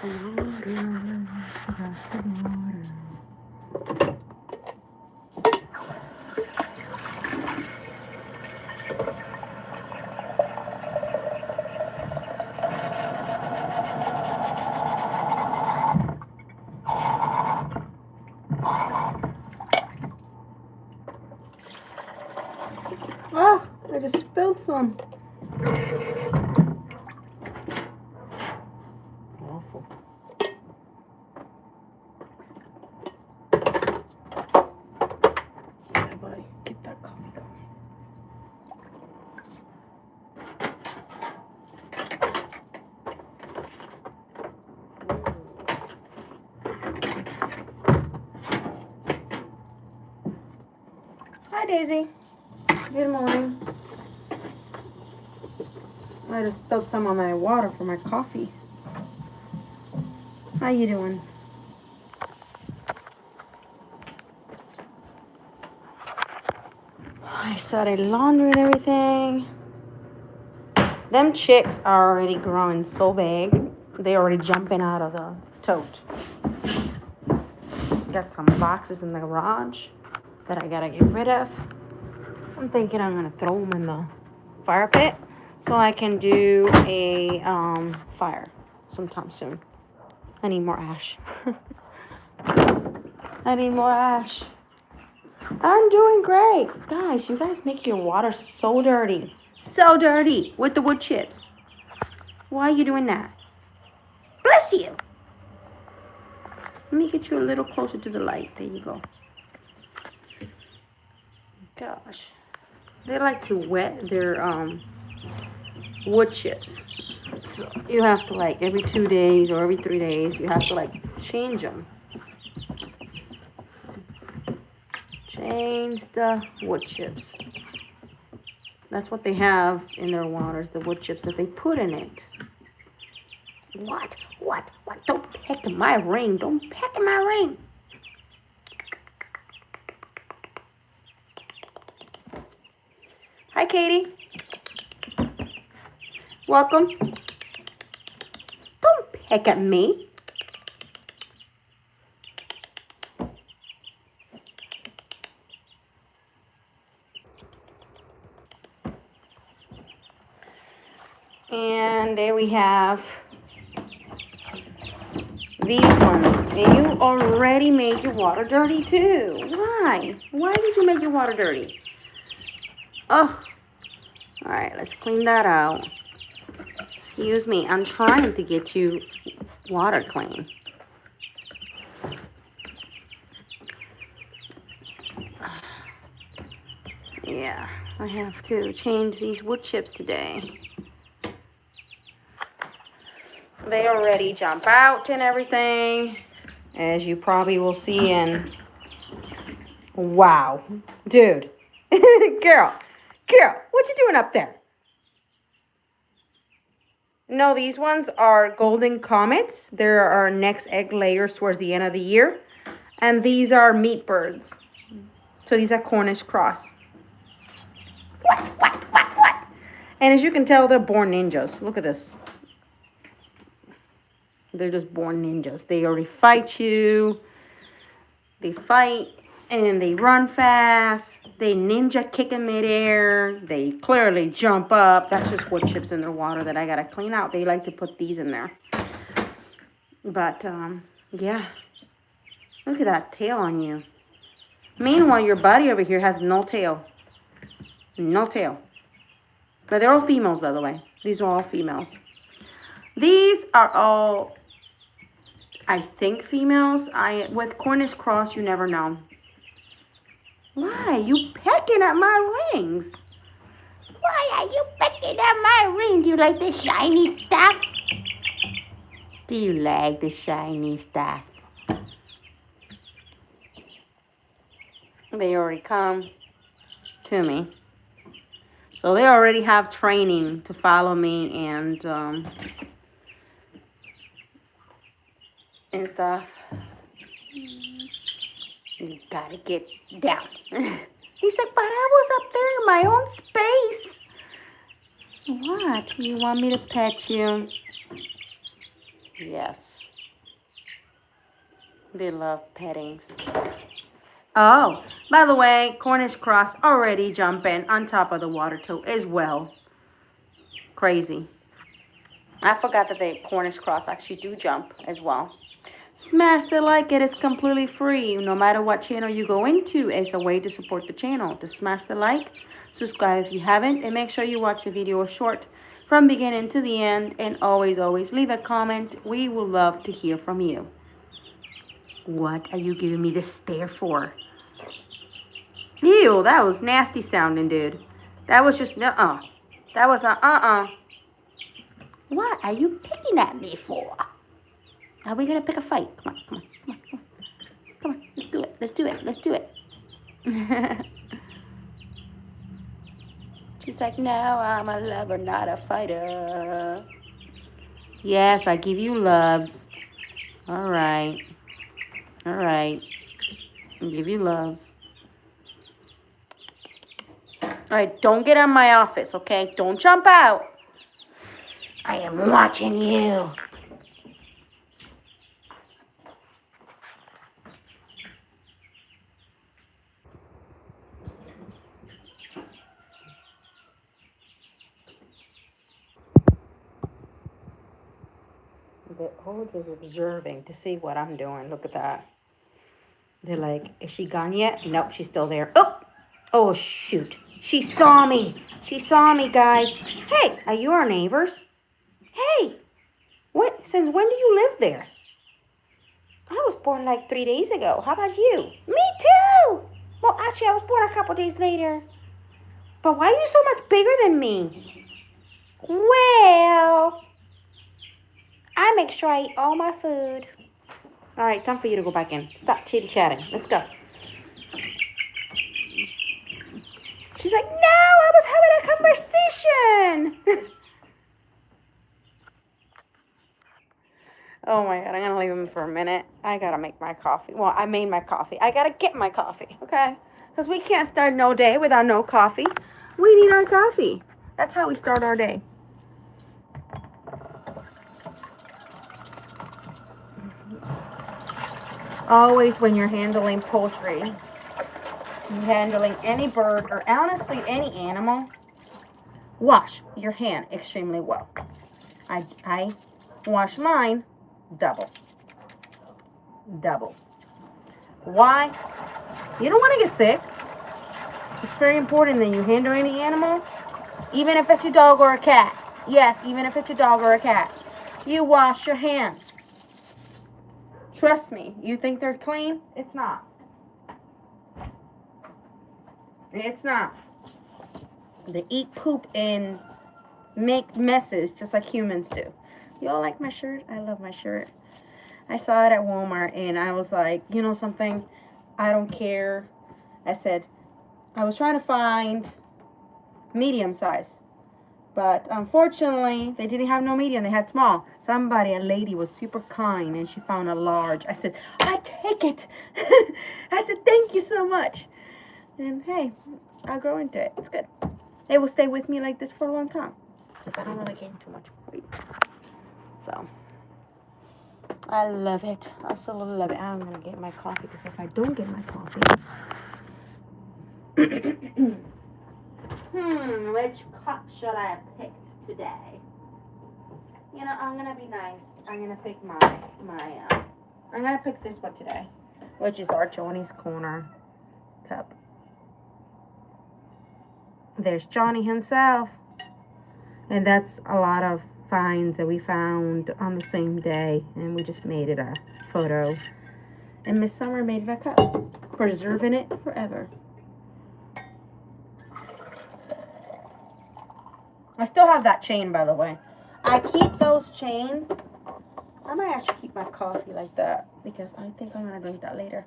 Water. Oh, I just spilled some. Awful. Yeah, buddy, get that coffee going. Hi, Daisy. Good morning. I just spilled some on my water for my coffee. How you doing? I started laundry and everything. Them chicks are already growing so big. They already jumping out of the tote. Got some boxes in the garage that I gotta get rid of. I'm thinking I'm gonna throw them in the fire pit so I can do a fire sometime soon. I need more ash. I need more ash. I'm doing great. Guys, you guys make your water so dirty. So dirty with the wood chips. Why are you doing that? Bless you. Let me get you a little closer to the light. There you go. Gosh. They like to wet their wood chips. So you have to, like, every 2 days or every 3 days, you have to, like, change them. Change the wood chips. That's what they have in their waters, the wood chips that they put in it. What? Don't peck in my ring. Don't peck in my ring. Hi, Katie. Welcome. Don't peck at me. And there we have these ones. And you already made your water dirty too. Why? Why did you make your water dirty? Ugh. All right, let's clean that out. Excuse me, I'm trying to get you water clean. Yeah, I have to change these wood chips today. They already jump out and everything, as you probably will see in... Wow. Dude. Girl, what you doing up there? No, these ones are golden comets. There are next egg layers towards the end of the year. And these are meat birds. So these are Cornish cross. What? And as you can tell, they're born ninjas. Look at this. They're just born ninjas. They already fight you. They fight and they run fast. They ninja kick in midair. They clearly jump up. That's just wood chips in their water that I gotta clean out. They like to put these in there. But, yeah. Look at that tail on you. Meanwhile, your buddy over here has no tail. No tail. But they're all females, by the way. These are all females. These are all, I think, females. With Cornish cross, you never know. Why? You pecking at my rings? Why are you pecking at my ring? Do you like the shiny stuff? Do you like the shiny stuff? They already come to me. So they already have training to follow me and stuff. You gotta get down. He's like, but I was up there in my own space. What? You want me to pet you? Yes. They love pettings. Oh, by the way, Cornish cross already jumping on top of the water toad as well. Crazy. I forgot that the Cornish cross actually do jump as well. Smash the like. It is completely free. No matter what channel you go into, it's a way to support the channel. To smash the like, subscribe if you haven't, and make sure you watch the video short from beginning to the end. And always, always leave a comment. We will love to hear from you. What are you giving me this stare for? Ew, that was nasty sounding, dude. That was just no. That was a What are you picking at me for? Are we gonna pick a fight? Come on, come on, come on, come on. Come on, let's do it, let's do it, let's do it. She's like, no, I'm a lover, not a fighter. Yes, I give you loves. All right. All right. I give you loves. All right, don't get in my office, okay? Don't jump out. I am watching you. The whole is observing to see what I'm doing. Look at that. They're like, is she gone yet? Nope, she's still there. Oh! Oh, shoot. She saw me. She saw me, guys. Hey, are you our neighbors? Hey, since when do you live there? I was born like 3 days ago. How about you? Me too. Well, actually, I was born a couple days later. But why are you so much bigger than me? Well, I make sure I eat all my food. All right, time for you to go back in. Stop chitty-chatting. Let's go. She's like, no, I was having a conversation. Oh my God, I'm gonna leave him for a minute. I gotta make my coffee. Well, I made my coffee. I gotta get my coffee, okay? Because we can't start no day without no coffee. We need our coffee. That's how we start our day. Always when you're handling poultry, you're handling any bird or honestly any animal, wash your hand extremely well. I wash mine double. Why? You don't want to get sick. It's very important that you handle any animal, even if it's your dog or a cat. Yes, even if it's your dog or a cat. You wash your hands. Trust me, you think they're clean? It's not. It's not. They eat poop and make messes just like humans do. Y'all like my shirt? I love my shirt. I saw it at Walmart and I was like, you know something? I don't care. I said, I was trying to find medium size. But unfortunately, they didn't have no medium. They had small. A lady was super kind and she found a large. I said, I take it. I said, thank you so much. And hey, I'll grow into it. It's good. It will stay with me like this for a long time. Because I don't really gain too much weight. So, I love it. Absolutely love it. I'm going to get my coffee because if I don't get my coffee... which cup should I have picked today? You know, I'm gonna be nice. I'm gonna pick I'm gonna pick this one today, which is our Johnny's Corner cup. There's Johnny himself, and that's a lot of finds that we found on the same day, and we just made it a photo. And Miss Summer made it a cup, preserving it forever. I still have that chain, by the way. I keep those chains. I might actually keep my coffee like that because I think I'm going to drink that later.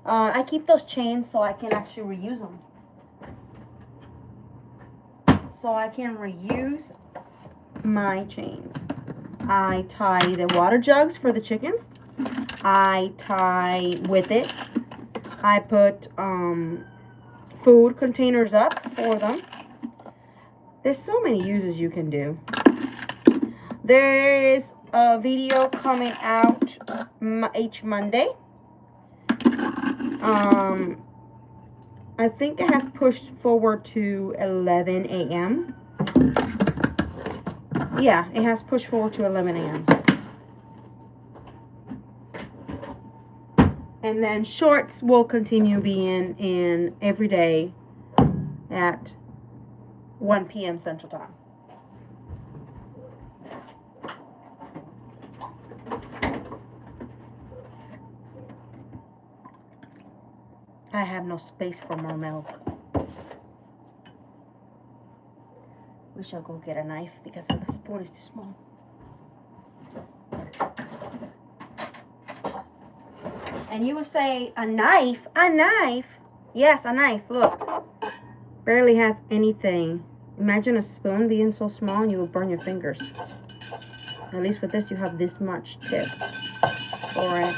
I keep those chains so I can actually reuse them. So I can reuse my chains. I tie the water jugs for the chickens. I tie with it. I put food containers up for them. There's so many uses you can do. There is a video coming out each Monday I think it has pushed forward to 11 a.m. Yeah, it has pushed forward to 11 a.m. And then shorts will continue being in every day at 1 p.m. Central Time. I have no space for more milk. We shall go get a knife because the spoon is too small. And you would say, a knife? A knife? Yes, a knife. Look. Barely has anything. Imagine a spoon being so small and you will burn your fingers. At least with this, you have this much tip for it.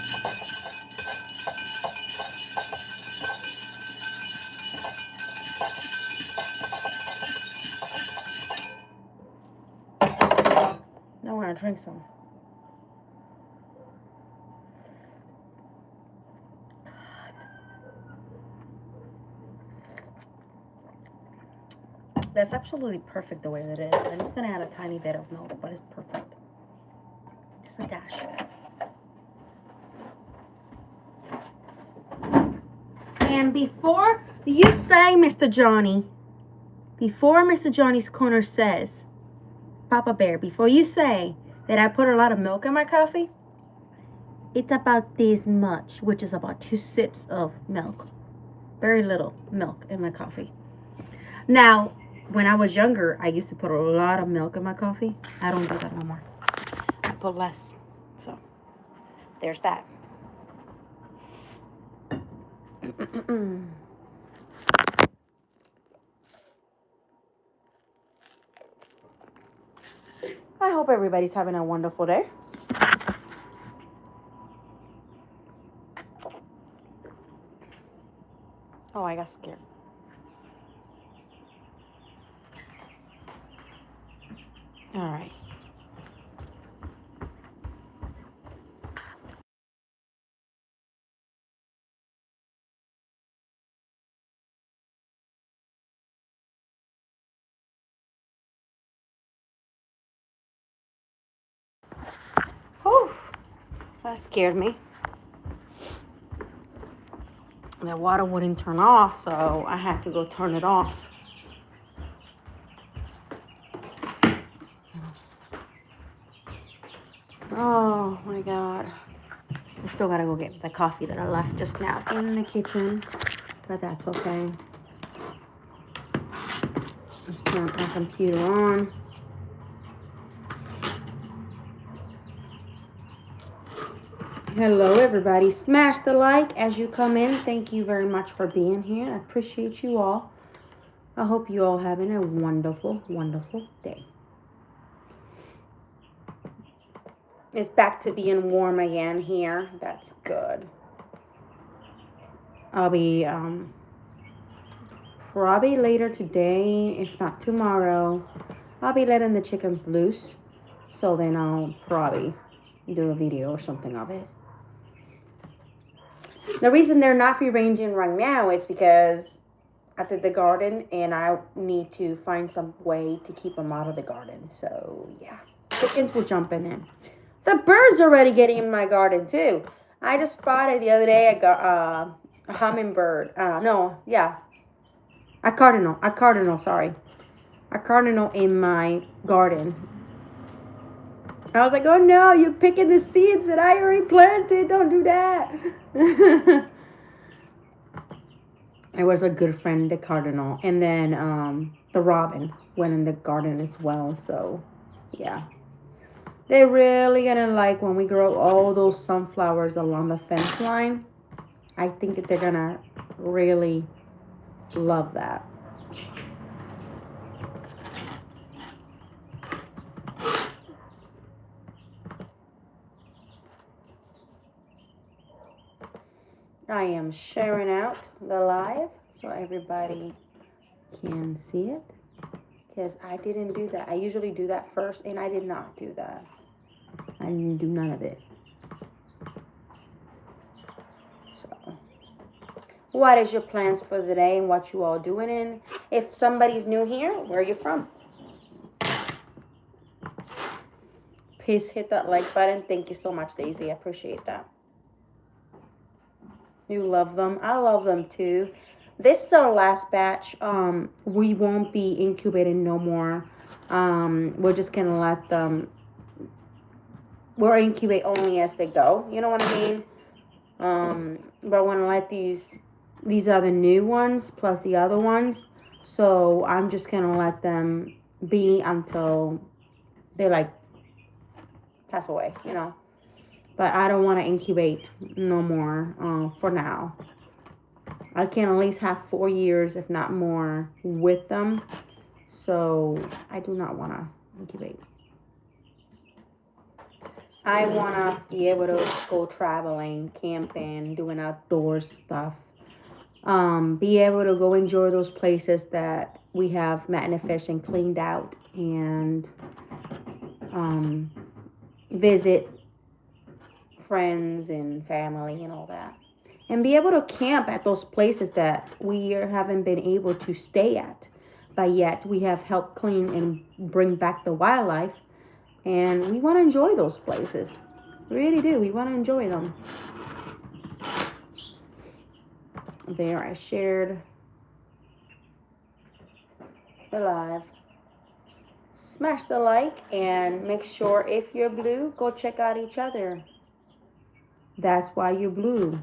Now I want to drink some. That's absolutely perfect the way that it is. I'm just going to add a tiny bit of milk, but it's perfect. Just a dash. And before you say, Mr. Johnny, before Mr. Johnny's Corner says, Papa Bear, before you say that I put a lot of milk in my coffee, it's about this much, which is about 2 sips of milk. Very little milk in my coffee. Now, when I was younger, I used to put a lot of milk in my coffee. I don't do that no more. I put less. So, there's that. I hope everybody's having a wonderful day. Oh, I got scared. All right. Whew. That scared me. The water wouldn't turn off, so I had to go turn it off. Oh my God. I still gotta go get the coffee that I left just now in the kitchen, but that's okay. Let's turn my computer on. Hello, everybody. Smash the like as you come in. Thank you very much for being here. I appreciate you all. I hope you all having a wonderful, wonderful day. It's back to being warm again here. That's good. I'll be probably later today, if not tomorrow, I'll be letting the chickens loose. So then I'll probably do a video or something of it. The reason they're not free ranging right now is because I did the garden and I need to find some way to keep them out of the garden. So yeah, chickens were jumping in. The birds already getting in my garden too. I just spotted the other day, I got a hummingbird. A cardinal in my garden. I was like, oh no, you're picking the seeds that I already planted. Don't do that. It was a good friend, the cardinal. And then the robin went in the garden as well. So, yeah. They're really going to like when we grow all those sunflowers along the fence line. I think that they're going to really love that. I am sharing out the live so everybody can see it, because I didn't do that. I usually do that first, and I did not do that. I didn't do none of it. So what is your plans for the day and what you all doing. And if somebody's new here, where are you from? Please hit that like button. Thank you so much, Daisy. I appreciate that. You love them. I love them too. This is our last batch. We won't be incubating no more. We're just gonna let them. We'll incubate only as they go. You know what I mean? But I want to let these are the new ones plus the other ones. So I'm just gonna let them be until they like pass away. You know. But I don't want to incubate no more for now. I can at least have 4 years, if not more, with them. So I do not want to incubate. I want to be able to go traveling, camping, doing outdoor stuff. Be able to go enjoy those places that we have manifested and cleaned out. And visit friends and family and all that. And be able to camp at those places that we haven't been able to stay at. But yet we have helped clean and bring back the wildlife. And we want to enjoy those places. We really do. We want to enjoy them. There, I shared the live. Smash the like and make sure if you're blue, go check out each other. That's why you're blue.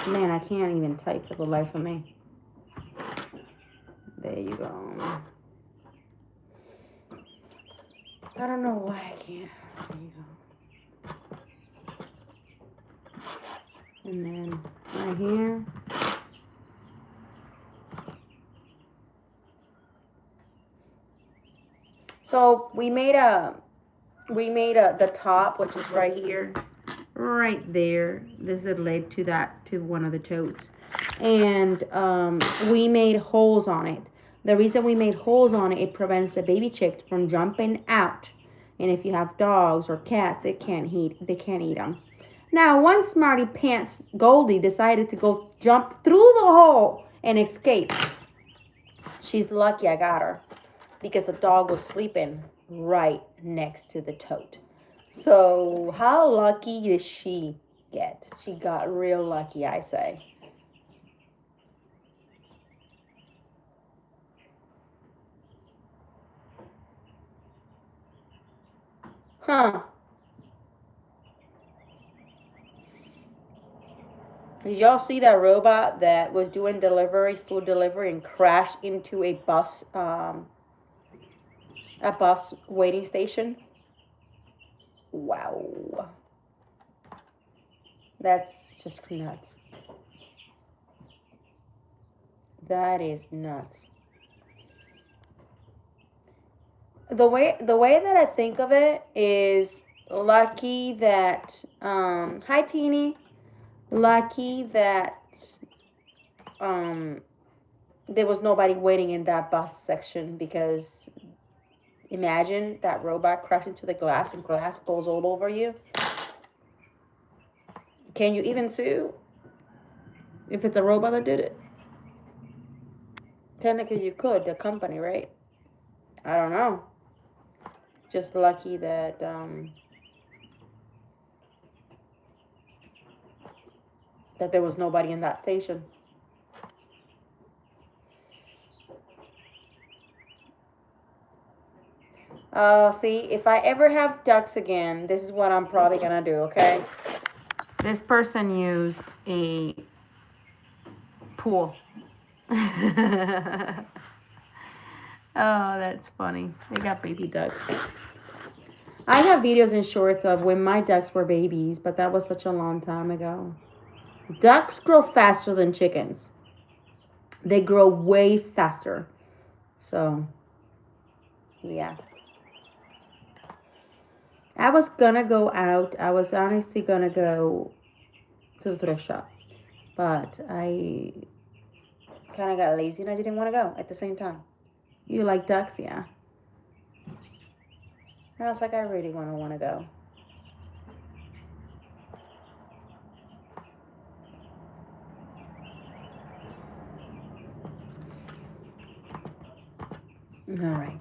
Man, I can't even type for the life of me. There you go. I don't know why I can't. There you go. And then right here. So we made the top, which is right here. Right there. This is led to one of the totes. And we made holes on it. The reason we made holes on it, it prevents the baby chicks from jumping out. And if you have dogs or cats, they can't eat them. Now, one smarty pants Goldie decided to go jump through the hole and escape. She's lucky I got her because the dog was sleeping right next to the tote. So how lucky did she get? She got real lucky, I say. Huh. Did y'all see that robot that was doing food delivery, and crashed into a bus waiting station? Wow. That's just nuts. That is nuts. The way that I think of it is lucky that hi Teeny. Lucky that there was nobody waiting in that bus section, because imagine that robot crashing into the glass and glass goes all over you. Can you even sue if it's a robot that did it? Technically you could, the company, right? I don't know. Just lucky that that there was nobody in that station. See, if I ever have ducks again, this is what I'm probably gonna do, okay? This person used a pool. Oh, that's funny. They got baby ducks. I have videos and shorts of when my ducks were babies, but that was such a long time ago. Ducks grow faster than chickens. They grow way faster. So, yeah. I was gonna go out. I was honestly gonna go to the thrift shop. But I kind of got lazy and I didn't want to go at the same time. You like ducks? Yeah. I was like, I really want to go. All right.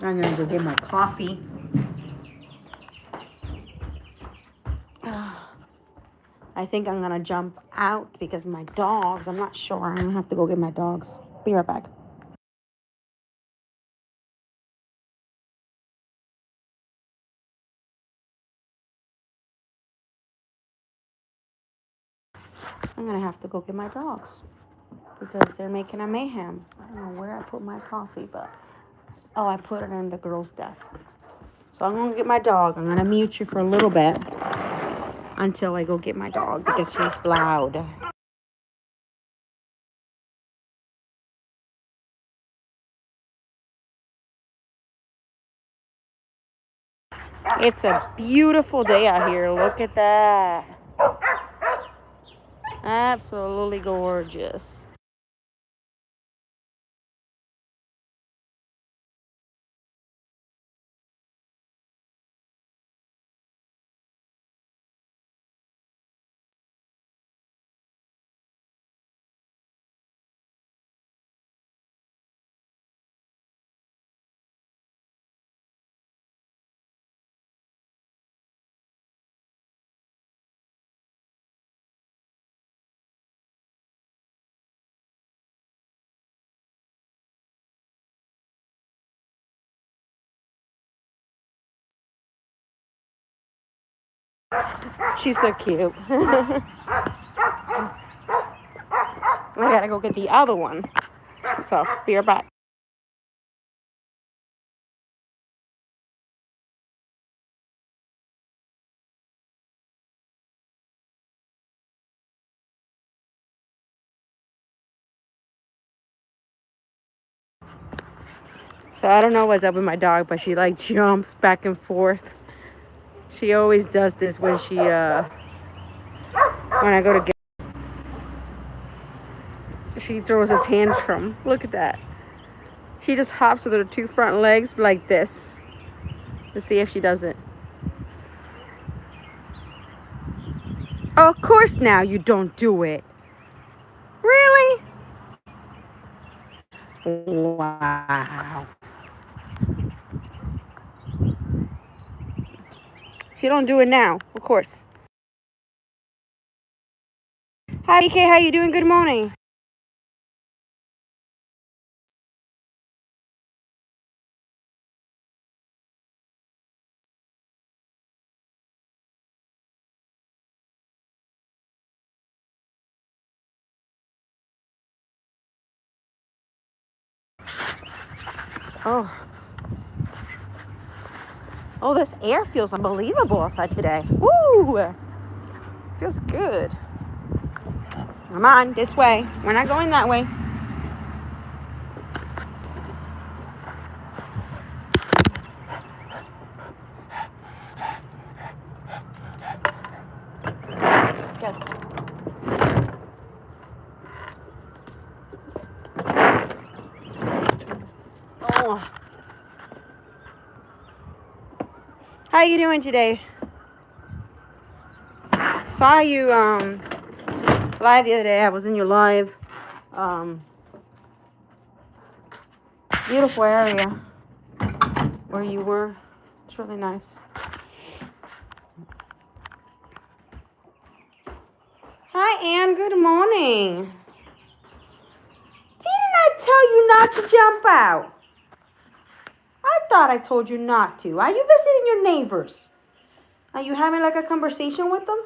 I'm going to go get my coffee. I think I'm going to jump out because my dogs, I'm not sure. I'm going to have to go get my dogs. Be right back. I'm going to have to go get my dogs because they're making a mayhem. I don't know where I put my coffee, but... Oh, I put it in the girl's desk. So I'm going to get my dog. I'm going to mute you for a little bit until I go get my dog because she's loud. It's a beautiful day out here. Look at that. Absolutely gorgeous. She's so cute. I gotta go get the other one. So, be right back. So, I don't know what's up with my dog, but she like jumps back and forth. She always does this when I go to get. She throws a tantrum. Look at that. She just hops with her two front legs like this. Let's see if she does it. Oh, of course now you don't do it. Really? Wow. She don't do it now, of course. Hi, BK. How you doing? Good morning. Oh, this air feels unbelievable outside today. Woo! Feels good. Come on, this way. We're not going that way. Good. Oh. How you doing today? Saw you live the other day. I was in your live. Beautiful area where you were. It's really nice. Hi, Ann. Good morning. Didn't I tell you not to jump out? I thought I told you not to. Are you visiting your neighbors? Are you having like a conversation with them?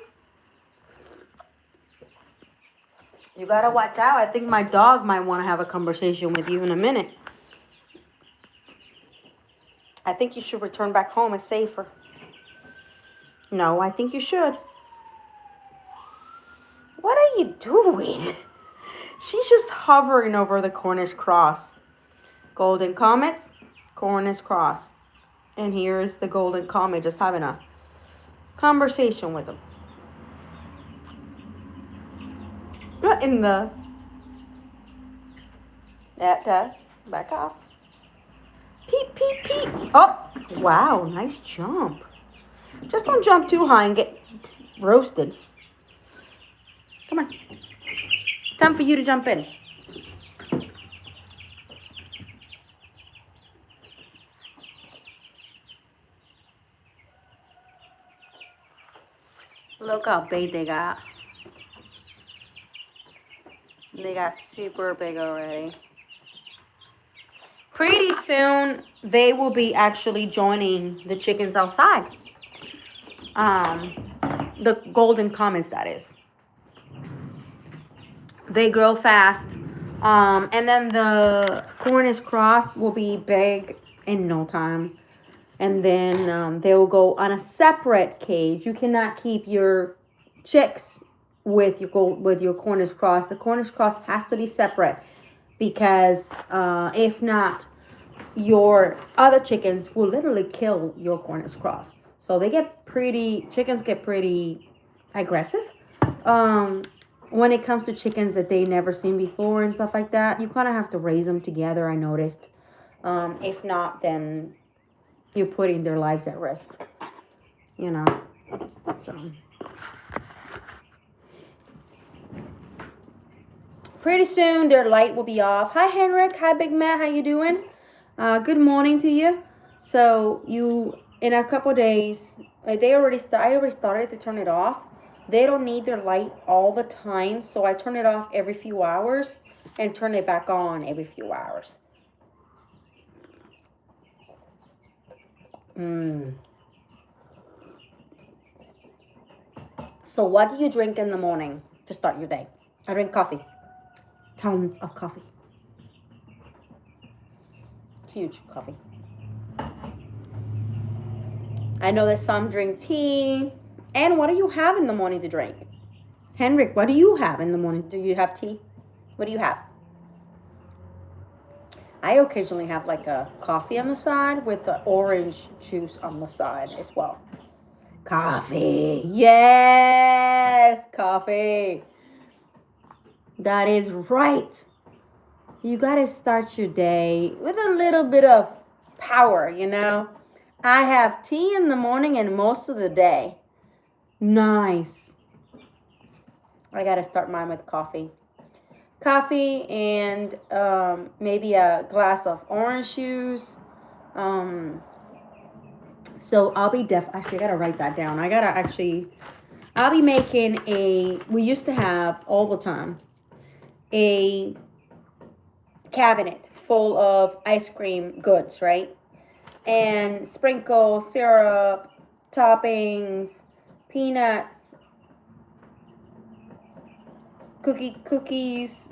You gotta watch out. I think my dog might want to have a conversation with you in a minute. I think you should return back home. It's safer. No, I think you should. What are you doing? She's just hovering over the Cornish cross. Golden comets, Cornish cross. And here's the golden comet just having a conversation with him. What in the... Back off. Peep, peep, peep. Oh, wow, nice jump. Just don't jump too high and get roasted. Come on. Time for you to jump in. Look how big they got. They got super big already. Pretty soon, they will be actually joining the chickens outside. The golden comets, that is. They grow fast. And then the Cornish cross will be big in no time. And then they will go on a separate cage. You cannot keep your chicks with your Cornish cross. The Cornish cross has to be separate because if not, your other chickens will literally kill your Cornish cross. So chickens get pretty aggressive. When it comes to chickens that they never seen before and stuff like that, you kind of have to raise them together, I noticed. If not, then you're putting their lives at risk, you know. So pretty soon their light will be off. Hi Henrik, hi Big Matt, how you doing? Good morning to you. So in a couple days, I already started to turn it off. They don't need their light all the time, so I turn it off every few hours and turn it back on every few hours. So what do you drink in the morning to start your day? I drink coffee. Tons of coffee. Huge coffee. I know that some drink tea. And what do you have in the morning to drink? Henrik, what do you have in the morning? Do you have tea? What do you have? I occasionally have like a coffee on the side with the orange juice on the side as well. Coffee. Yes, coffee. That is right. You got to start your day with a little bit of power, you know. I have tea in the morning and most of the day. Nice. I got to start mine with coffee. Coffee and maybe a glass of orange juice. So I'll be actually, I got to write that down. I'll be making we used to have all the time a cabinet full of ice cream goods, right? And sprinkles, syrup, toppings, peanuts, cookies,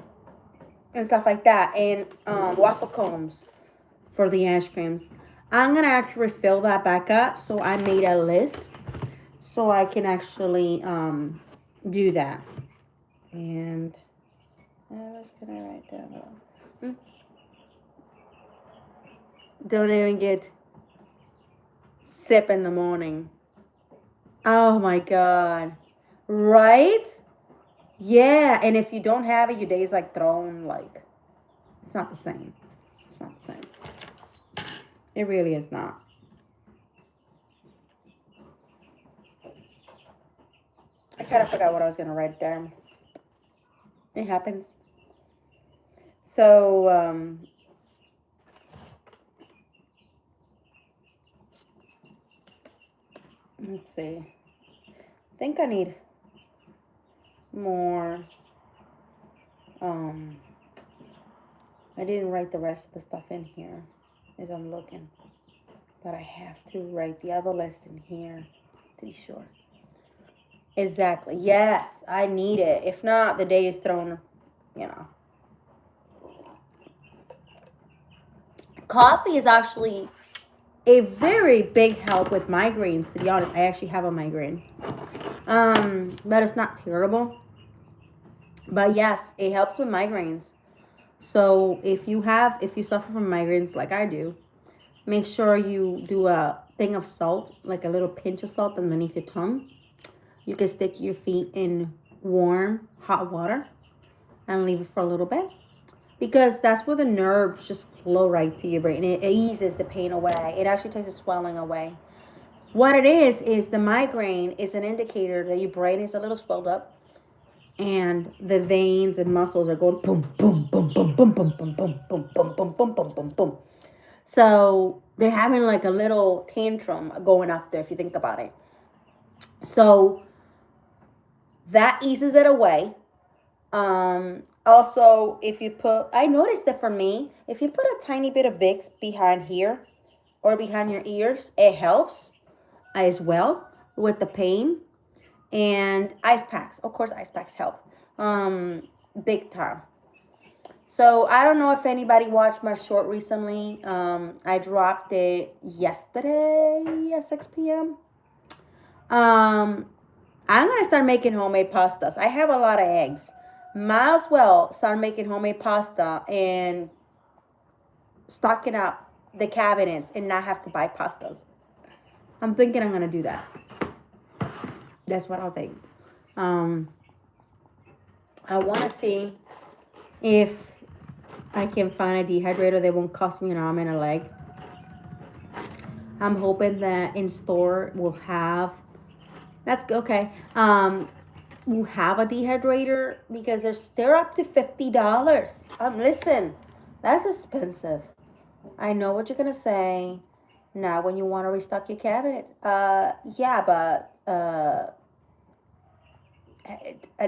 and stuff like that, and waffle cones for the ice creams. I'm gonna actually fill that back up, so I made a list so I can actually do that. And I was gonna write down. Don't even get sip in the morning. Oh my God. Right? Yeah. And if you don't have it, your day is like thrown, like, it's not the same. It's not the same. It really is not. I kind of forgot what I was going to write down. It happens. So, let's see. I think I need more. I didn't write the rest of the stuff in here as I'm looking. But I have to write the other list in here to be sure. Exactly. Yes, I need it. If not, the day is thrown, you know. Coffee is actually a very big help with migraines, to be honest. I actually have a migraine. But it's not terrible. But yes, it helps with migraines. So if you suffer from migraines like I do, make sure you do a thing of salt, like a little pinch of salt underneath your tongue. You can stick your feet in warm, hot water and leave it for a little bit. because that's where the nerves just flow right to your brain. It eases the pain away. It actually takes the swelling away. What it is the migraine is an indicator that your brain is a little swelled up, and the veins and muscles are going boom, boom, boom, boom, boom, boom, boom, boom, boom, boom, boom, boom, boom, boom, boom. So they're having like a little tantrum going up there if you think about it. So that eases it away. Also, if you put, I noticed that for me, if you put a tiny bit of Vicks behind here or behind your ears, it helps as well with the pain. And ice packs, of course, ice packs help, big time. So I don't know if anybody watched my short recently. I dropped it yesterday at 6 p.m. I'm gonna start making homemade pastas. I have a lot of eggs. Might as well start making homemade pasta and stocking up the cabinets and not have to buy pastas. I'm thinking I'm gonna do that. That's what I'll think. I want to see if I can find a dehydrator that won't cost me an arm and a leg. I'm hoping that in store we'll have. That's okay. We'll have a dehydrator because they're up to $50. Listen, that's expensive. I know what you're gonna say. Now, when you want to restock your cabinet, yeah, but I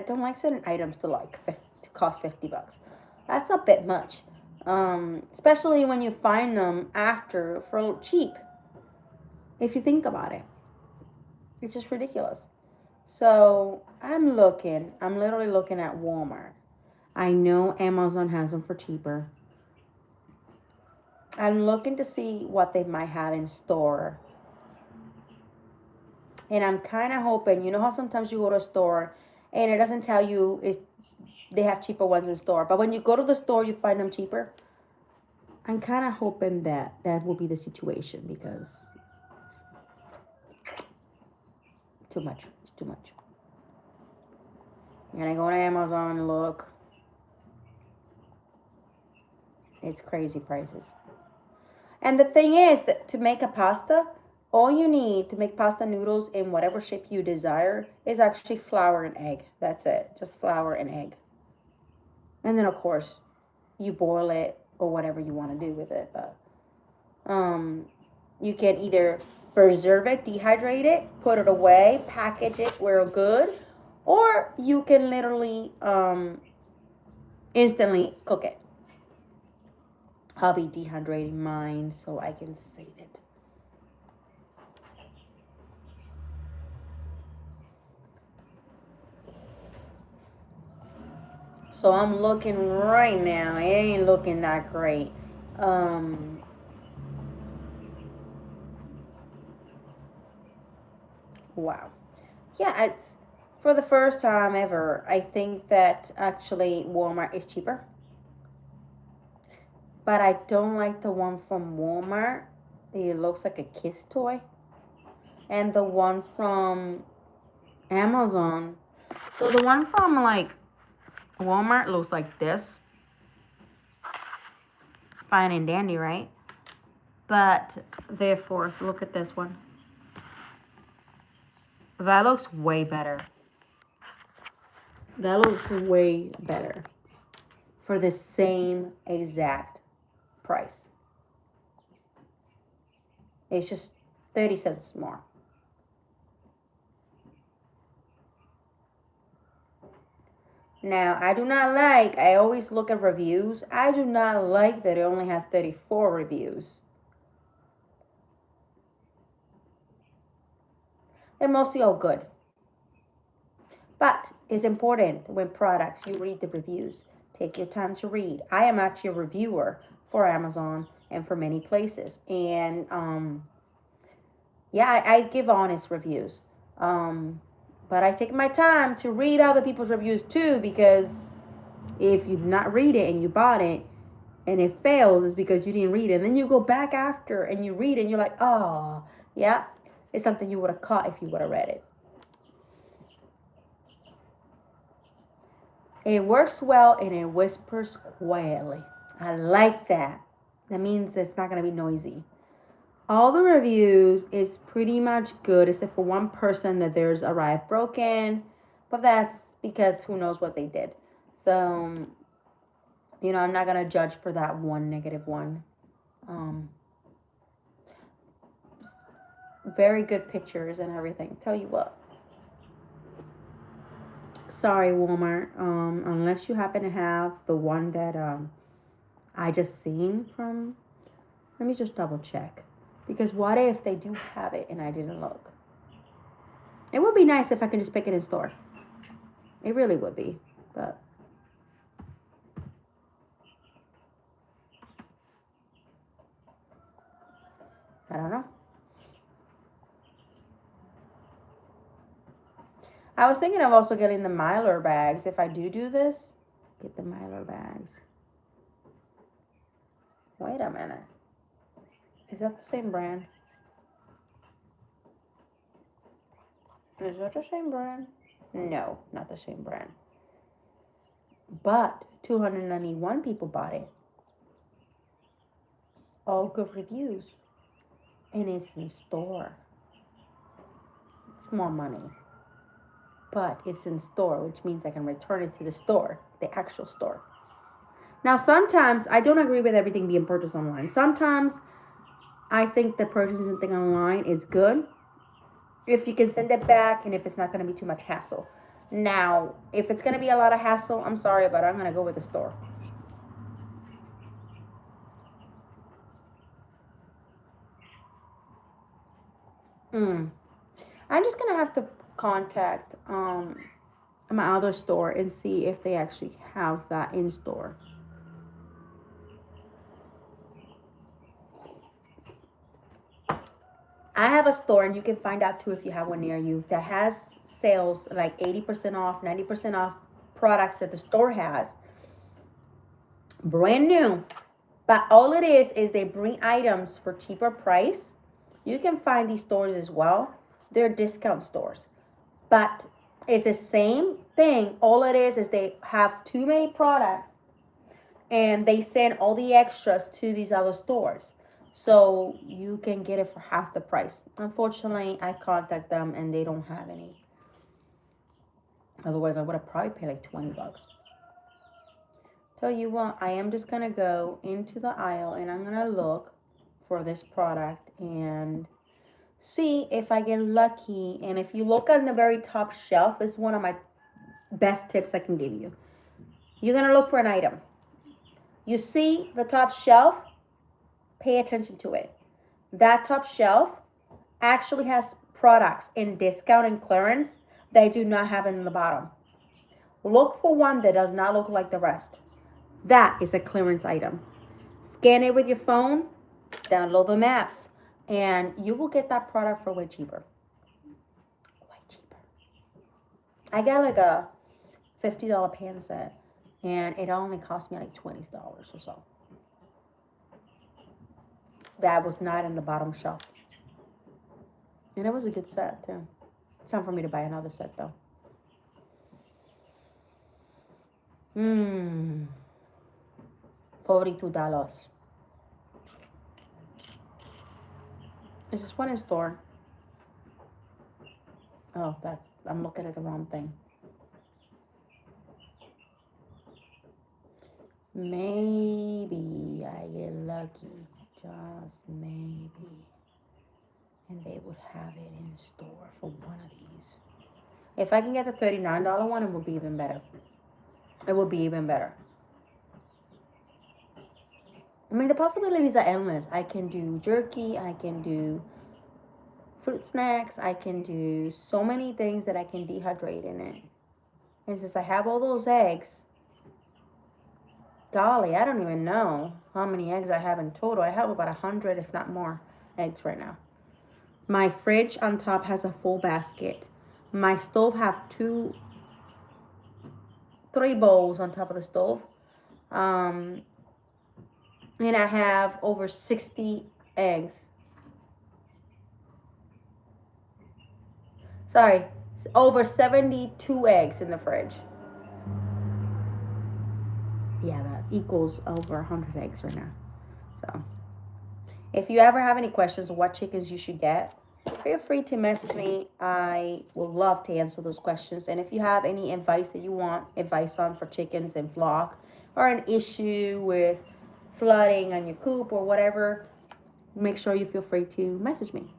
don't like certain items to cost $50. That's a bit much, especially when you find them after for cheap. If you think about it, it's just ridiculous. So I'm literally looking at Walmart. I know Amazon has them for cheaper. I'm looking to see what they might have in store. And I'm kind of hoping, you know how sometimes you go to a store and it doesn't tell you they have cheaper ones in store. But when you go to the store, you find them cheaper. I'm kind of hoping that will be the situation because too much. It's too much. And I go to Amazon and look. It's crazy prices. And the thing is that to make a pasta, all you need to make pasta noodles in whatever shape you desire is actually flour and egg. That's it. Just flour and egg. And then, of course, you boil it or whatever you want to do with it. But you can either preserve it, dehydrate it, put it away, package it where good, or you can literally instantly cook it. I'll be dehydrating mine so I can save it. So I'm looking right now. It ain't looking that great. Wow. Yeah, it's for the first time ever. I think that actually Walmart is cheaper. But I don't like the one from Walmart. It looks like a kid's toy. And the one from Amazon. So the one from like Walmart looks like this. Fine and dandy, right? But therefore, look at this one. That looks way better. That looks way better for the same exact price. It's just 30 cents more. Now, I always look at reviews. I do not like that it only has 34 reviews. They're mostly all good. But it's important when products, you read the reviews. Take your time to read. I am actually a reviewer for Amazon and for many places. And yeah, I give honest reviews. But I take my time to read other people's reviews too, because if you not read it and you bought it and it fails, it's because you didn't read it. And then you go back after and you read it and you're like, oh, yeah, it's something you would have caught if you would have read it. It works well and it whispers quietly. I like that. That means it's not going to be noisy. All the reviews is pretty much good except for one person that theirs arrived broken. But that's because who knows what they did. So, you know, I'm not going to judge for that one negative one. Very good pictures and everything. Tell you what. Sorry, Walmart. Unless you happen to have the one that I just seen from. Let me just double check. Because what if they do have it and I didn't look? It would be nice if I could just pick it in store. It really would be. But I don't know. I was thinking of also getting the Mylar bags. If I do this, get the Mylar bags. Wait a minute. Is that the same brand? Is that the same brand? No, not the same brand. But 291 people bought it. All good reviews. And it's in store. It's more money. But it's in store, which means I can return it to the store, the actual store. Now, sometimes I don't agree with everything being purchased online. Sometimes I think the purchasing something online is good if you can send it back and if it's not going to be too much hassle. Now, if it's going to be a lot of hassle, I'm sorry, but I'm going to go with the store. I'm just going to have to contact my other store and see if they actually have that in store. I have a store, and you can find out too if you have one near you, that has sales like 80% off, 90% off products that the store has. Brand new. But all it is they bring items for cheaper price. You can find these stores as well. They're discount stores. But it's the same thing. All it is they have too many products and they send all the extras to these other stores. So you can get it for half the price. Unfortunately, I contact them and they don't have any. Otherwise, I would have probably paid like 20 bucks. Tell you what, I am just going to go into the aisle and I'm going to look for this product and see if I get lucky. And if you look on the very top shelf, this is one of my best tips I can give you. You're going to look for an item. You see the top shelf, pay attention to it. That top shelf actually has products in discount and clearance that I do not have in the bottom. Look for one that does not look like the rest. That is a clearance item. Scan it with your phone, download the maps, and you will get that product for way cheaper. Way cheaper. I got like a $50 pan set, and it only cost me like $20 or so. That was not in the bottom shelf. And it was a good set, too. It's time for me to buy another set, though. $42. Is this one in store? Oh, I'm looking at the wrong thing. Maybe I get lucky, just maybe, and they would have it in store for one of these. If I can get the $39 one, it will be even better. It will be even better. I mean, the possibilities are endless. I can do jerky, I can do fruit snacks, I can do so many things that I can dehydrate in it. And since I have all those eggs, golly, I don't even know how many eggs I have in total. I have about 100, if not more, eggs right now. My fridge on top has a full basket. My stove have 3 bowls on top of the stove. And I have over 60 eggs. Sorry, over 72 eggs in the fridge. equals over 100 eggs right now. So if you ever have any questions on what chickens you should get, feel free to message me. I would love to answer those questions. And if you have any advice that you want advice on for chickens and flock, or an issue with flooding on your coop or whatever, make sure you feel free to message me.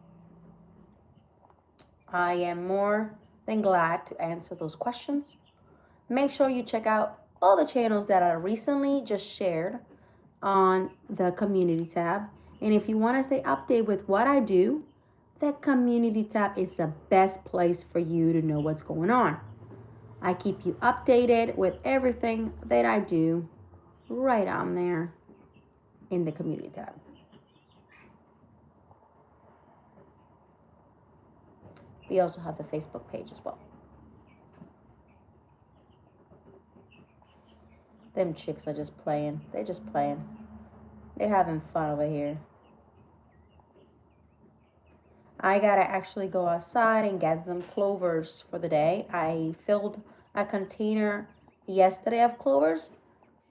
I am more than glad to answer those questions. Make sure you check out all the channels that I recently just shared on the community tab. And if you want to stay updated with what I do, that community tab is the best place for you to know what's going on. I keep you updated with everything that I do right on there in the community tab. We also have the Facebook page as well. Them chicks are just playing. They're just playing. They're having fun over here. I gotta actually go outside and get them clovers for the day. I filled a container yesterday of clovers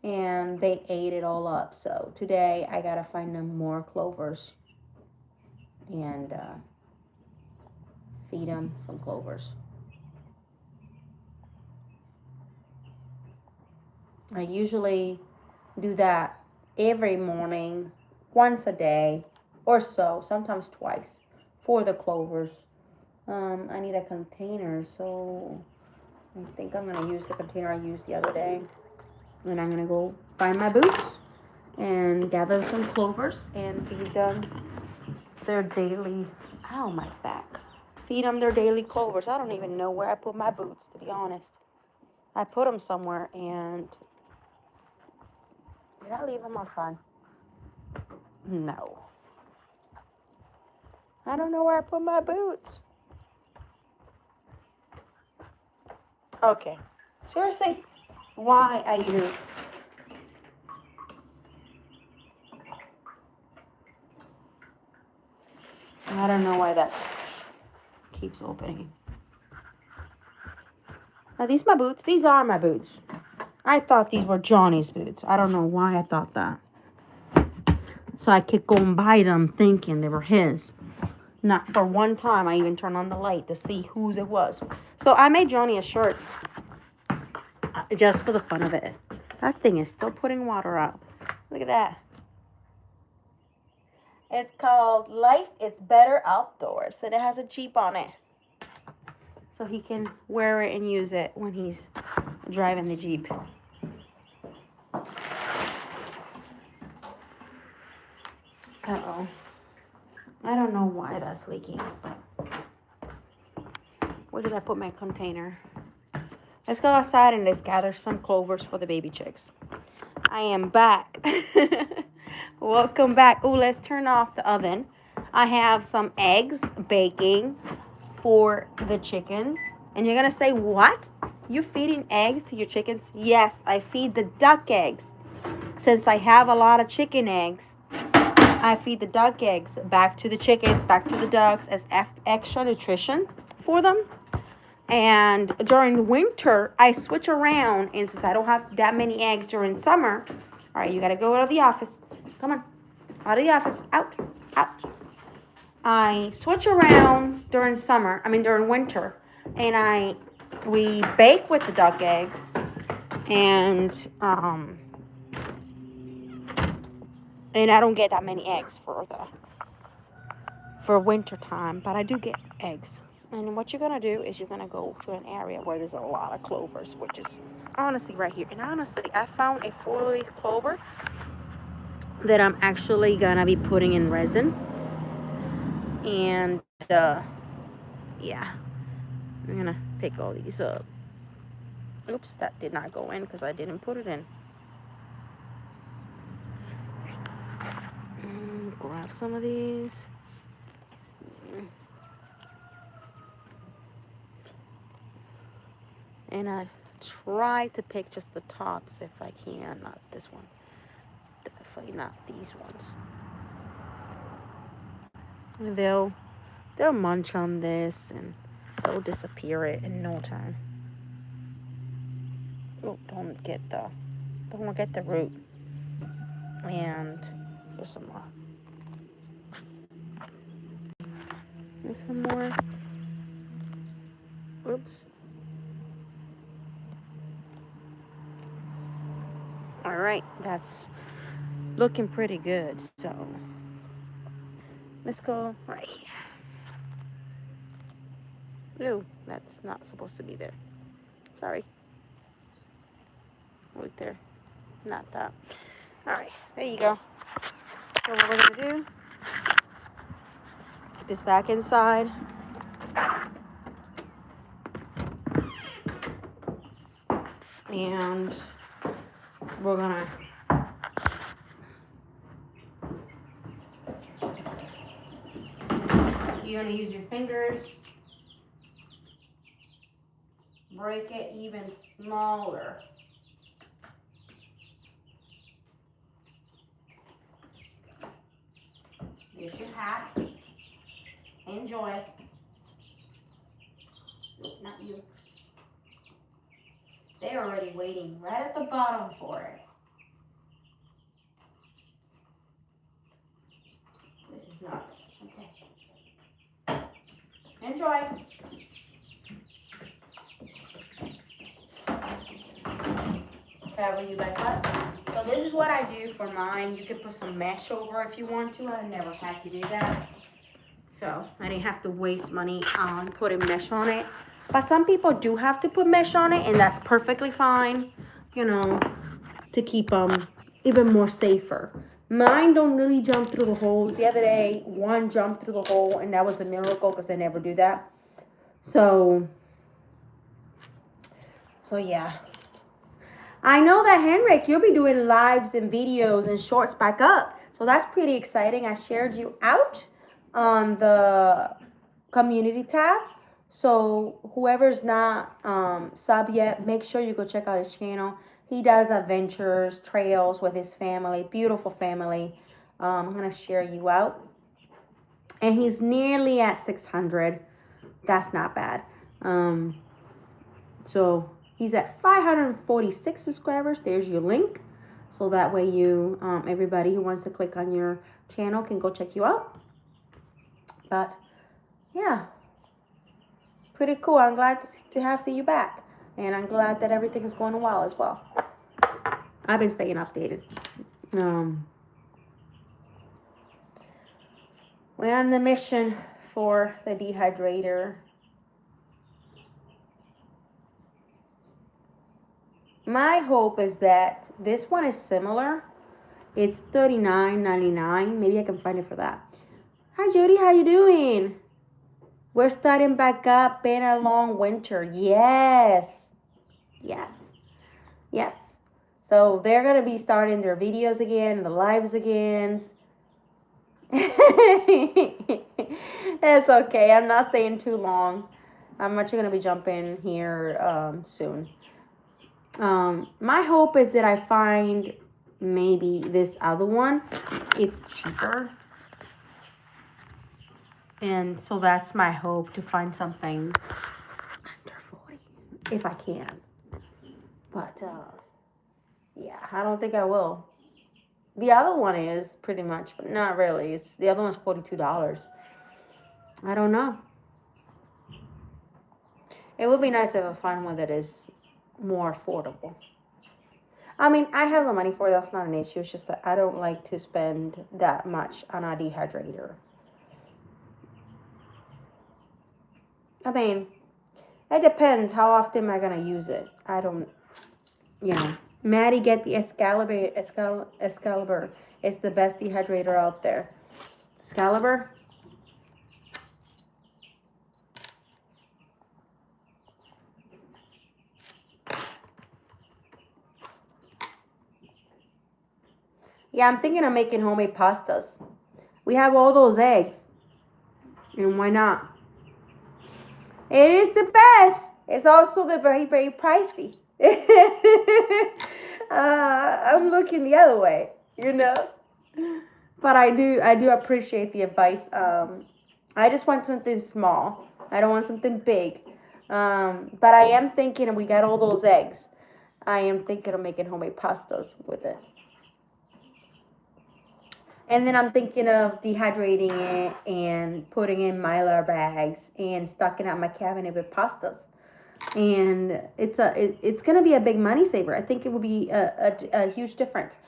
and they ate it all up. So today I gotta find them more clovers and feed them some clovers. I usually do that every morning, once a day or so, sometimes twice, for the clovers. I need a container, so I think I'm going to use the container I used the other day. And I'm going to go find my boots and gather some clovers and feed them their daily, ow, my back. Feed them their daily clovers. I don't even know where I put my boots, to be honest. I put them somewhere and... Did I leave them outside? No. I don't know where I put my boots. Okay. Seriously? Why are you... I don't know why that keeps opening. Are these my boots? These are my boots. I thought these were Johnny's boots. I don't know why I thought that. So I kept going by them thinking they were his. Not for one time I even turned on the light to see whose it was. So I made Johnny a shirt just for the fun of it. That thing is still putting water out. Look at that. It's called Life is Better Outdoors. And it has a Jeep on it. So he can wear it and use it when he's driving the Jeep. Uh-oh. I don't know why that's leaking. Where did I put my container? Let's go outside and let's gather some clovers for the baby chicks. I am back. Welcome back. Oh, let's turn off the oven. I have some eggs baking for the chickens. And you're going to say, what? You're feeding eggs to your chickens? Yes, I feed the duck eggs. Since I have a lot of chicken eggs, I feed the duck eggs back to the chickens, back to the ducks as extra nutrition for them. And during winter, I switch around. And since I don't have that many eggs during summer, all right, you got to go out of the office. Come on. Out of the office. Out. Out. I switch around during winter. And we bake with the duck eggs. And I don't get that many eggs for winter time, but I do get eggs. And what you're gonna do is you're gonna go to an area where there's a lot of clovers, which is honestly right here. And honestly, I found a 4-leaf clover that I'm actually gonna be putting in resin. And yeah, I'm gonna pick all these up. Oops, that did not go in because I didn't put it in. Grab some of these. And I try to pick just the tops if I can, not this one. Definitely not these ones. They'll munch on this and they'll disappear it in no time. Oh, don't get the root. And there's some more. There's some more. Oops. All right, that's looking pretty good. So let's go right here. No, that's not supposed to be there. Sorry. Right there. Not that. All right, there you go. So what we're gonna do, get this back inside. And we're gonna you're gonna use your fingers, break it even smaller. Here's your hat. Enjoy. Nope, not you. They're already waiting right at the bottom for it. This is nuts. Okay. Enjoy. Cover you back up. So this is what I do for mine. You can put some mesh over if you want to. I never had to do that. So I didn't have to waste money on putting mesh on it. But some people do have to put mesh on it, and that's perfectly fine, you know, to keep them even more safer. Mine don't really jump through the holes. The other day, one jumped through the hole, and that was a miracle because I never do that. So yeah. I know that, Henrik, you'll be doing lives and videos and shorts back up. So that's pretty exciting. I shared you out on the community tab. So whoever's not sub yet, make sure you go check out his channel. He does adventures, trails with his family, beautiful family. I'm going to share you out. And he's nearly at 600. That's not bad. So he's at 546 subscribers. There's your link. So that way you, everybody who wants to click on your channel can go check you out. But yeah, pretty cool. I'm glad to see you back. And I'm glad that everything is going well as well. I've been staying updated. We're on the mission for the dehydrator. My hope is that this one is similar. It's $39.99. Maybe I can find it for that. Hi, Judy. How you doing? We're starting back up. Been a long winter. Yes. Yes. Yes. So they're going to be starting their videos again, the lives again. It's okay. I'm not staying too long. I'm actually going to be jumping here soon. My hope is that I find maybe this other one. It's cheaper. And so that's my hope, to find something under 40 if I can. But yeah, I don't think I will. The other one is pretty much, but not really. The other one's $42. I don't know. It would be nice if I find one that is more affordable. I mean, I have the money for it. That's not an issue. It's just that I don't like to spend that much on a dehydrator. I mean, it depends. How often am I going to use it? I don't, you know. Maddy, get the Excalibur. Excalibur. It's the best dehydrator out there. Excalibur. Yeah, I'm thinking of making homemade pastas. We have all those eggs. And why not? It is the best. It's also the very, very pricey. I'm looking the other way, you know. But I do appreciate the advice. I just want something small. I don't want something big. But I am thinking, we got all those eggs. I am thinking of making homemade pastas with it. And then I'm thinking of dehydrating it and putting in Mylar bags and stocking out my cabinet with pastas. And it's gonna be a big money saver. I think it will be a huge difference.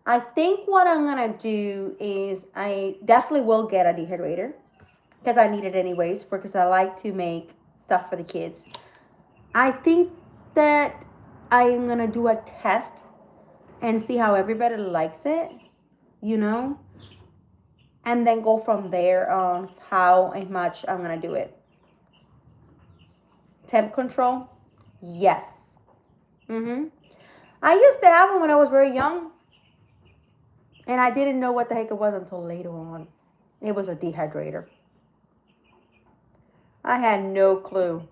I think what I'm gonna do is I definitely will get a dehydrator because I need it anyways because I like to make stuff for the kids. I think that I'm gonna do a test and see how everybody likes it, you know, and then go from there on how and much I'm gonna do it. Temp control, yes. I used to have them when I was very young, and I didn't know what the heck it was until later on. It was a dehydrator. I had no clue.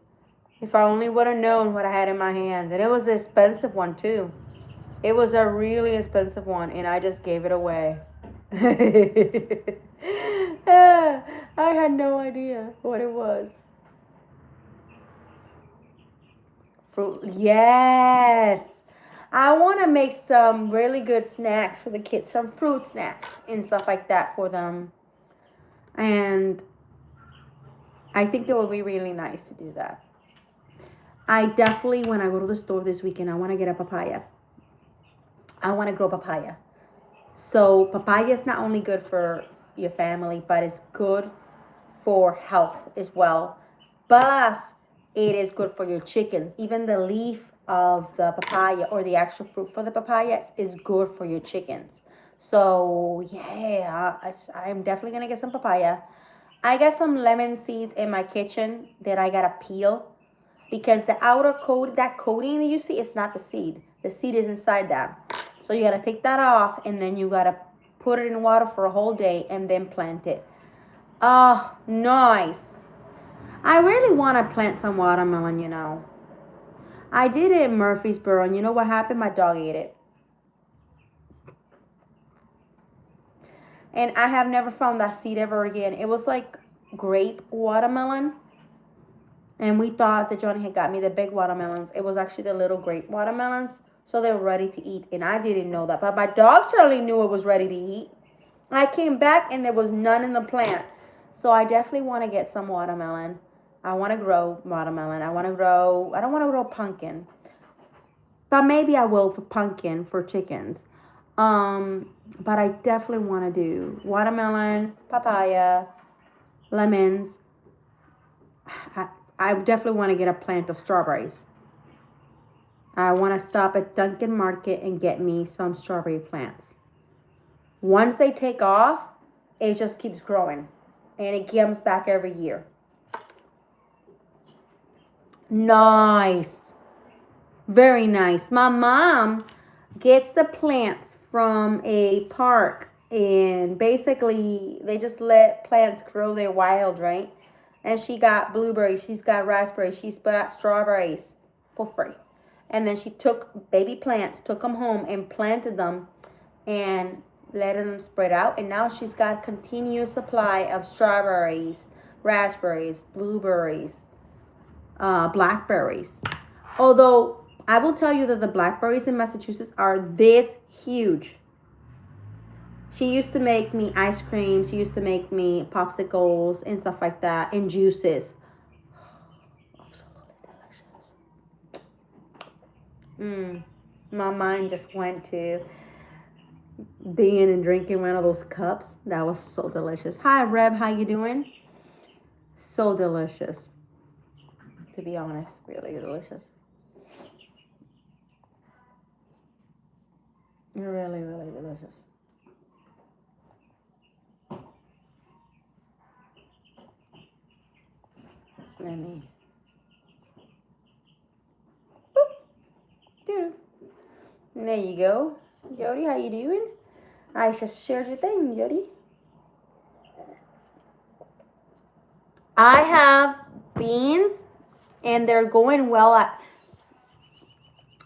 If I only would have known what I had in my hands. And it was an expensive one, too. It was a really expensive one, and I just gave it away. I had no idea what it was. Fruit, yes. I want to make some really good snacks for the kids, some fruit snacks and stuff like that for them. And I think it will be really nice to do that. I definitely, when I go to the store this weekend, I want to get a papaya. I want to grow papaya. So papaya is not only good for your family, but it's good for health as well. Plus, it is good for your chickens. Even the leaf of the papaya or the actual fruit for the papaya is good for your chickens. So yeah, I'm definitely gonna get some papaya. I got some lemon seeds in my kitchen that I gotta peel because the outer coat, that coating that you see, it's not the seed. The seed is inside that. So you gotta take that off and then you gotta put it in water for a whole day and then plant it. Oh, nice. I really want to plant some watermelon, you know. I did it in Murfreesboro, and you know what happened? My dog ate it. And I have never found that seed ever again. It was like grape watermelon. And we thought that Johnny had got me the big watermelons. It was actually the little grape watermelons. So they were ready to eat. And I didn't know that. But my dog certainly knew it was ready to eat. I came back and there was none in the plant. So I definitely want to get some watermelon. I want to grow watermelon. I don't want to grow pumpkin. But maybe I will for pumpkin for chickens. But I definitely want to do watermelon, papaya, lemons. I definitely want to get a plant of strawberries. I want to stop at Dunkin' Market and get me some strawberry plants. Once they take off, it just keeps growing. And it comes back every year. Nice. Very nice. My mom gets the plants from a park. And basically, they just let plants grow their wild, right? And she got blueberries. She's got raspberries. She's got strawberries for free. And then she took baby plants, took them home and planted them. And letting them spread out, and now she's got continuous supply of strawberries, raspberries, blueberries, blackberries. Although I will tell you that the blackberries in Massachusetts are this huge. She used to make me ice cream. She used to make me popsicles and stuff like that, and juices. Absolutely delicious. My mind just went to being and drinking one of those cups. That was so delicious. Hi, Reb. How you doing? So delicious. To be honest, really delicious. Really, really delicious. Let me. Boop. There you go. Jody, how you doing? I just shared your thing, Jody. I have beans, and they're going well.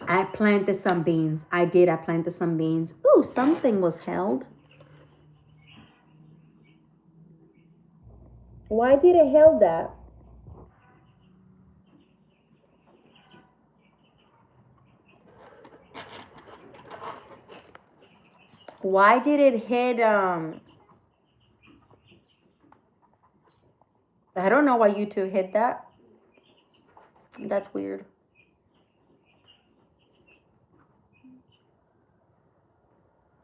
I planted some beans. I planted some beans. Ooh, something was held. Why did it held that? Why did it hit I don't know why YouTube hid that. That's weird.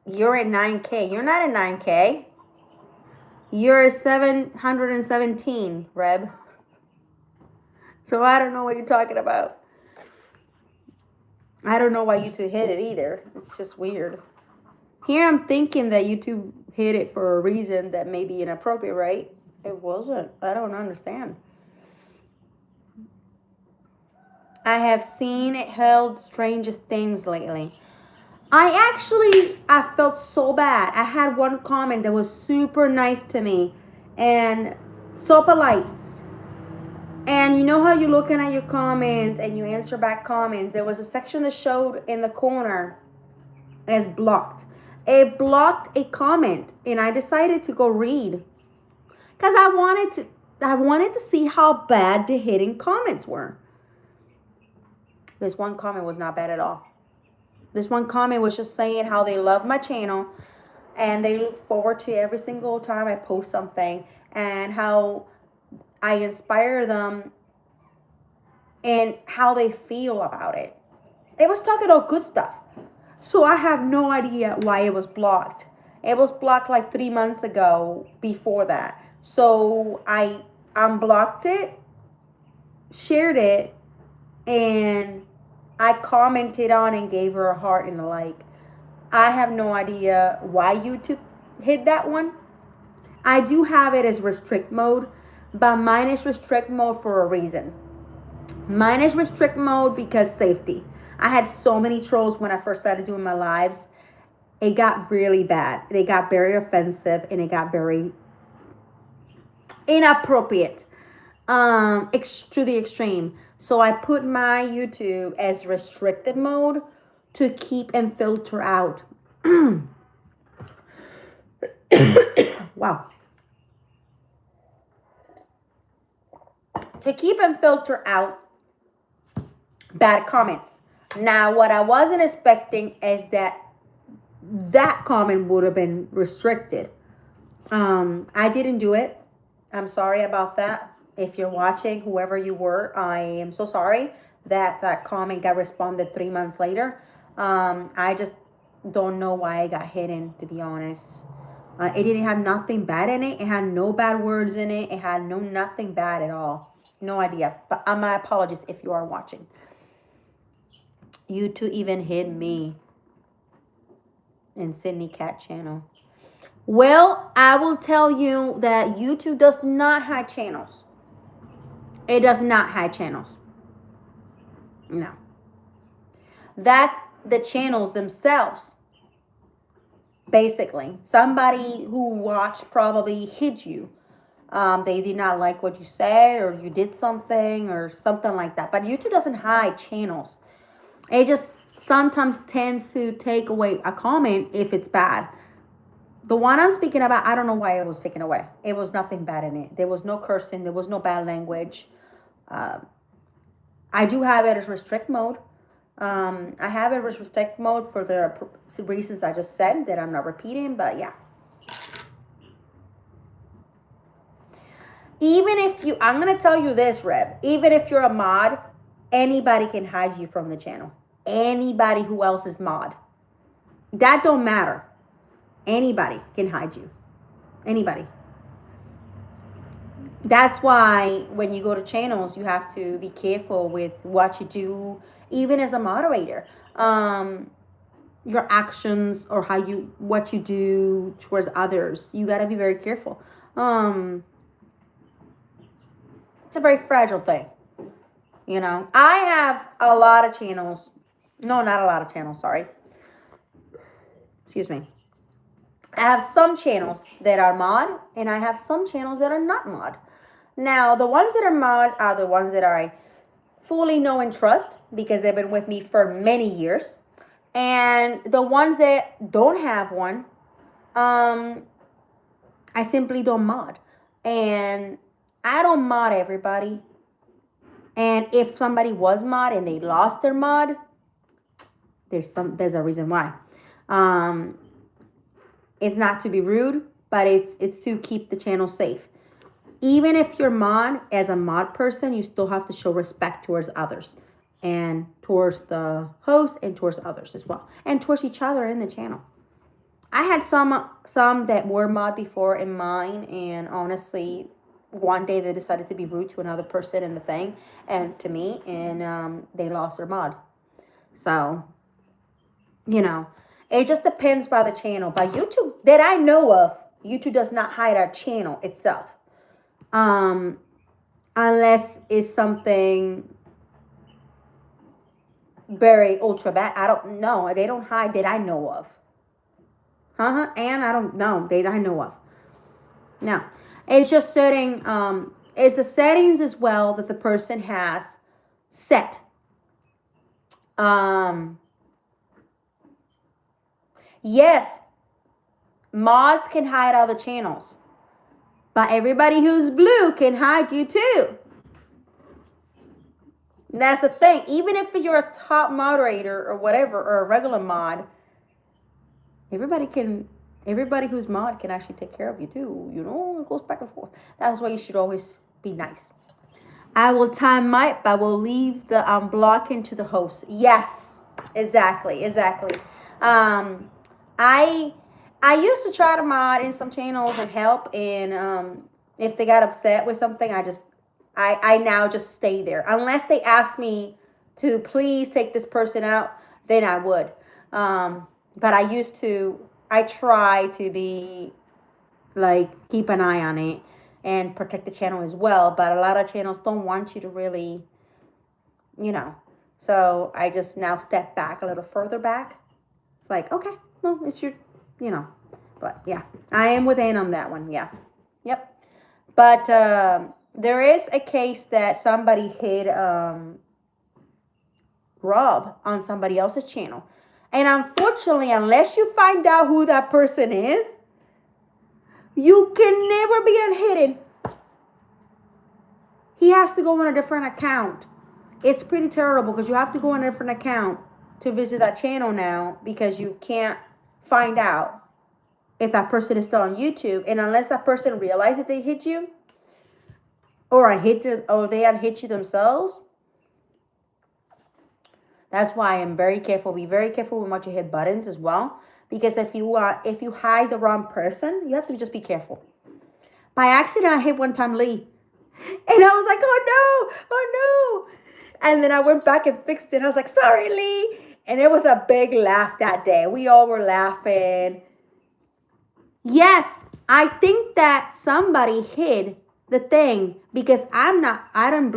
You're at 9K. You're not at 9K. You're at 717, Reb. So I don't know what you're talking about. I don't know why YouTube hid it either. It's just weird. Here I'm thinking that YouTube hid it for a reason that may be inappropriate, right? It wasn't. I don't understand. I have seen it held strangest things lately. I felt so bad. I had one comment that was super nice to me and so polite. And you know how you're looking at your comments and you answer back comments? There was a section that showed in the corner as blocked. It blocked a comment, and I decided to go read because I wanted to see how bad the hidden comments were. This one comment was not bad at all. This one comment was just saying how they love my channel and they look forward to every single time I post something, and how I inspire them and how they feel about it. It was talking about good stuff. So I have no idea why it was blocked. It was blocked like 3 months ago before that. So I unblocked it, shared it, and I commented on and gave her a heart and a like. I have no idea why YouTube hid that one. I do have it as restrict mode, but mine is restrict mode for a reason. Mine is restrict mode because safety. I had so many trolls when I first started doing my lives. It got really bad. They got very offensive and it got very inappropriate to the extreme. So I put my YouTube as restricted mode to keep and filter out. Wow. To keep and filter out bad comments. Now, what I wasn't expecting is that comment would have been restricted. I didn't do it. I'm sorry about that. If you're watching, whoever you were, I am so sorry that comment got responded 3 months later. I just don't know why it got hidden, to be honest. It didn't have nothing bad in it. It had no bad words in it. It had nothing bad at all. No idea. But my apologies if you are watching. YouTube even hid me in Sydney Cat channel. Well, I will tell you that YouTube does not hide channels. It does not hide channels. No. That's the channels themselves. Basically, somebody who watched probably hid you. They did not like what you said, or you did something or something like that. But YouTube doesn't hide channels. It just sometimes tends to take away a comment if it's bad. The one I'm speaking about, I don't know why it was taken away. It was nothing bad in it. There was no cursing. There was no bad language. I do have it as restrict mode. I have it as restrict mode for the reasons I just said that I'm not repeating, but yeah. Even if you, I'm going to tell you this, Reb, even if you're a mod, anybody can hide you from the channel. Anybody who else is mod. That don't matter. Anybody can hide you. Anybody. That's why when you go to channels, you have to be careful with what you do, even as a moderator. Your actions or what you do towards others. You got to be very careful. It's a very fragile thing. You know, I have a lot of channels. No, not a lot of channels, sorry. Excuse me. I have some channels that are mod, and I have some channels that are not mod. Now, the ones that are mod are the ones that I fully know and trust because they've been with me for many years. And the ones that don't have one, I simply don't mod. And I don't mod everybody. And if somebody was mod and they lost their mod, there's a reason why. It's not to be rude, but it's to keep the channel safe. even if you're mod, as a mod person, you still have to show respect towards others and towards the host and towards others as well, and towards each other in the channel. I had some that were mod before in mine, and honestly, one day they decided to be rude to another person in the thing and to me, and they lost their mod. So, you know, it just depends by the channel. By YouTube that I know of, YouTube does not hide our channel itself. Unless it's something very ultra bad. I don't know. They don't hide that I know of. And I don't know that I know of. Now, it's just setting, it's the settings as well that the person has set. Yes, mods can hide other channels, but everybody who's blue can hide you too. That's the thing. Even if you're a top moderator or whatever, or a regular mod, everybody who's mod can actually take care of you too. You know, it goes back and forth. That's why you should always be nice. I will time mic, but I will leave the unblocking to the host. Yes, exactly. I used to try to mod in some channels and help, and if they got upset with something, I now just stay there. Unless they ask me to please take this person out, then I would. But I try to be like, keep an eye on it and protect the channel as well. But a lot of channels don't want you to really, so I just now step back a little further back. It's like, okay, well, it's your, but yeah, I am within on that one. Yeah. Yep. But, there is a case that somebody hid Rob on somebody else's channel. And unfortunately, unless you find out who that person is, you can never be unhidden. He has to go on a different account. It's pretty terrible because you have to go on a different account to visit that channel now, because you can't find out if that person is still on YouTube. And unless that person realizes they hit you, or they unhit you themselves. That's why I'm very careful. Be very careful with what you hit buttons as well. Because if you hide the wrong person, you have to just be careful. By accident, I hit one time Lee. And I was like, oh no. And then I went back and fixed it. I was like, sorry, Lee. And it was a big laugh that day. We all were laughing. Yes, I think that somebody hid the thing, because I didn't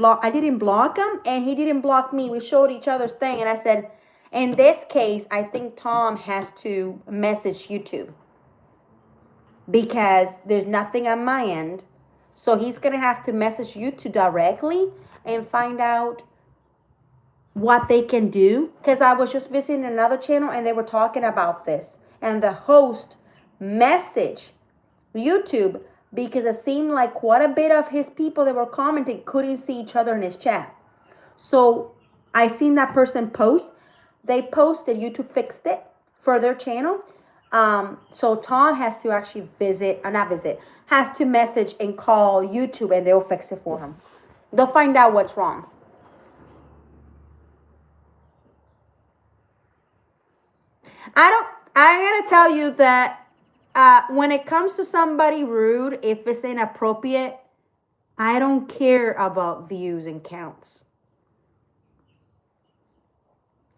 block him and he didn't block me. We showed each other's thing, and I said, in this case, I think Tom has to message YouTube because there's nothing on my end. So he's going to have to message YouTube directly and find out what they can do. Because I was just visiting another channel and they were talking about this, and the host messaged YouTube, because it seemed like quite a bit of his people that were commenting couldn't see each other in his chat. So I seen that person post. They posted, YouTube fixed it for their channel. So Tom has to actually has to message and call YouTube, and they'll fix it for him. They'll find out what's wrong. I gotta tell you that when it comes to somebody rude, if it's inappropriate, I don't care about views and counts.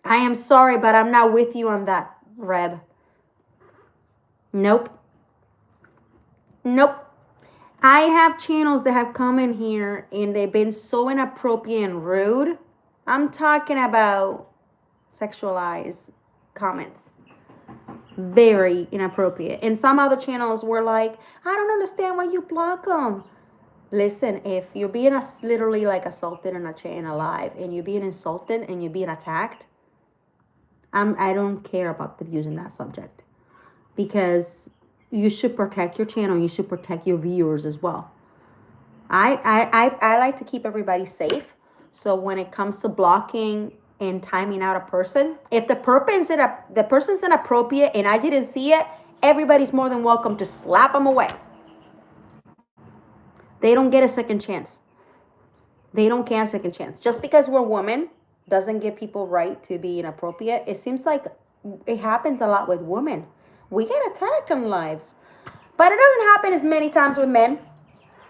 I am sorry, but I'm not with you on that, Reb. Nope. I have channels that have come in here and they've been so inappropriate and rude. I'm talking about sexualized comments. Very inappropriate. And some other channels were like, I don't understand why you block them. Listen, if you're being literally like assaulted in a live, and you're being insulted and you're being attacked, I don't care about the views in that subject, because you should protect your channel. You should protect your viewers as well. I like to keep everybody safe. So when it comes to blocking and timing out a person, if the person's inappropriate and I didn't see it, everybody's more than welcome to slap them away. They don't get a second chance. They don't get a second chance. Just because we're women doesn't give people right to be inappropriate. It seems like it happens a lot with women. We get attacked on lives. But it doesn't happen as many times with men.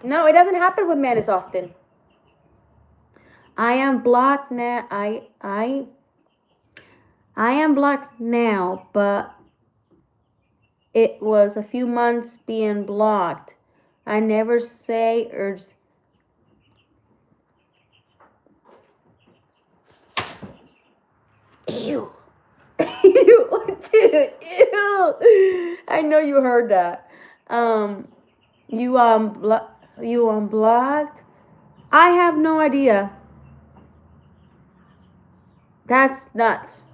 No, it doesn't happen with men as often. I am blocked now. I am blocked now, but it was a few months being blocked. I never say or ew. Ew, dude, ew. I know you heard that. You unblocked? I have no idea. That's nuts.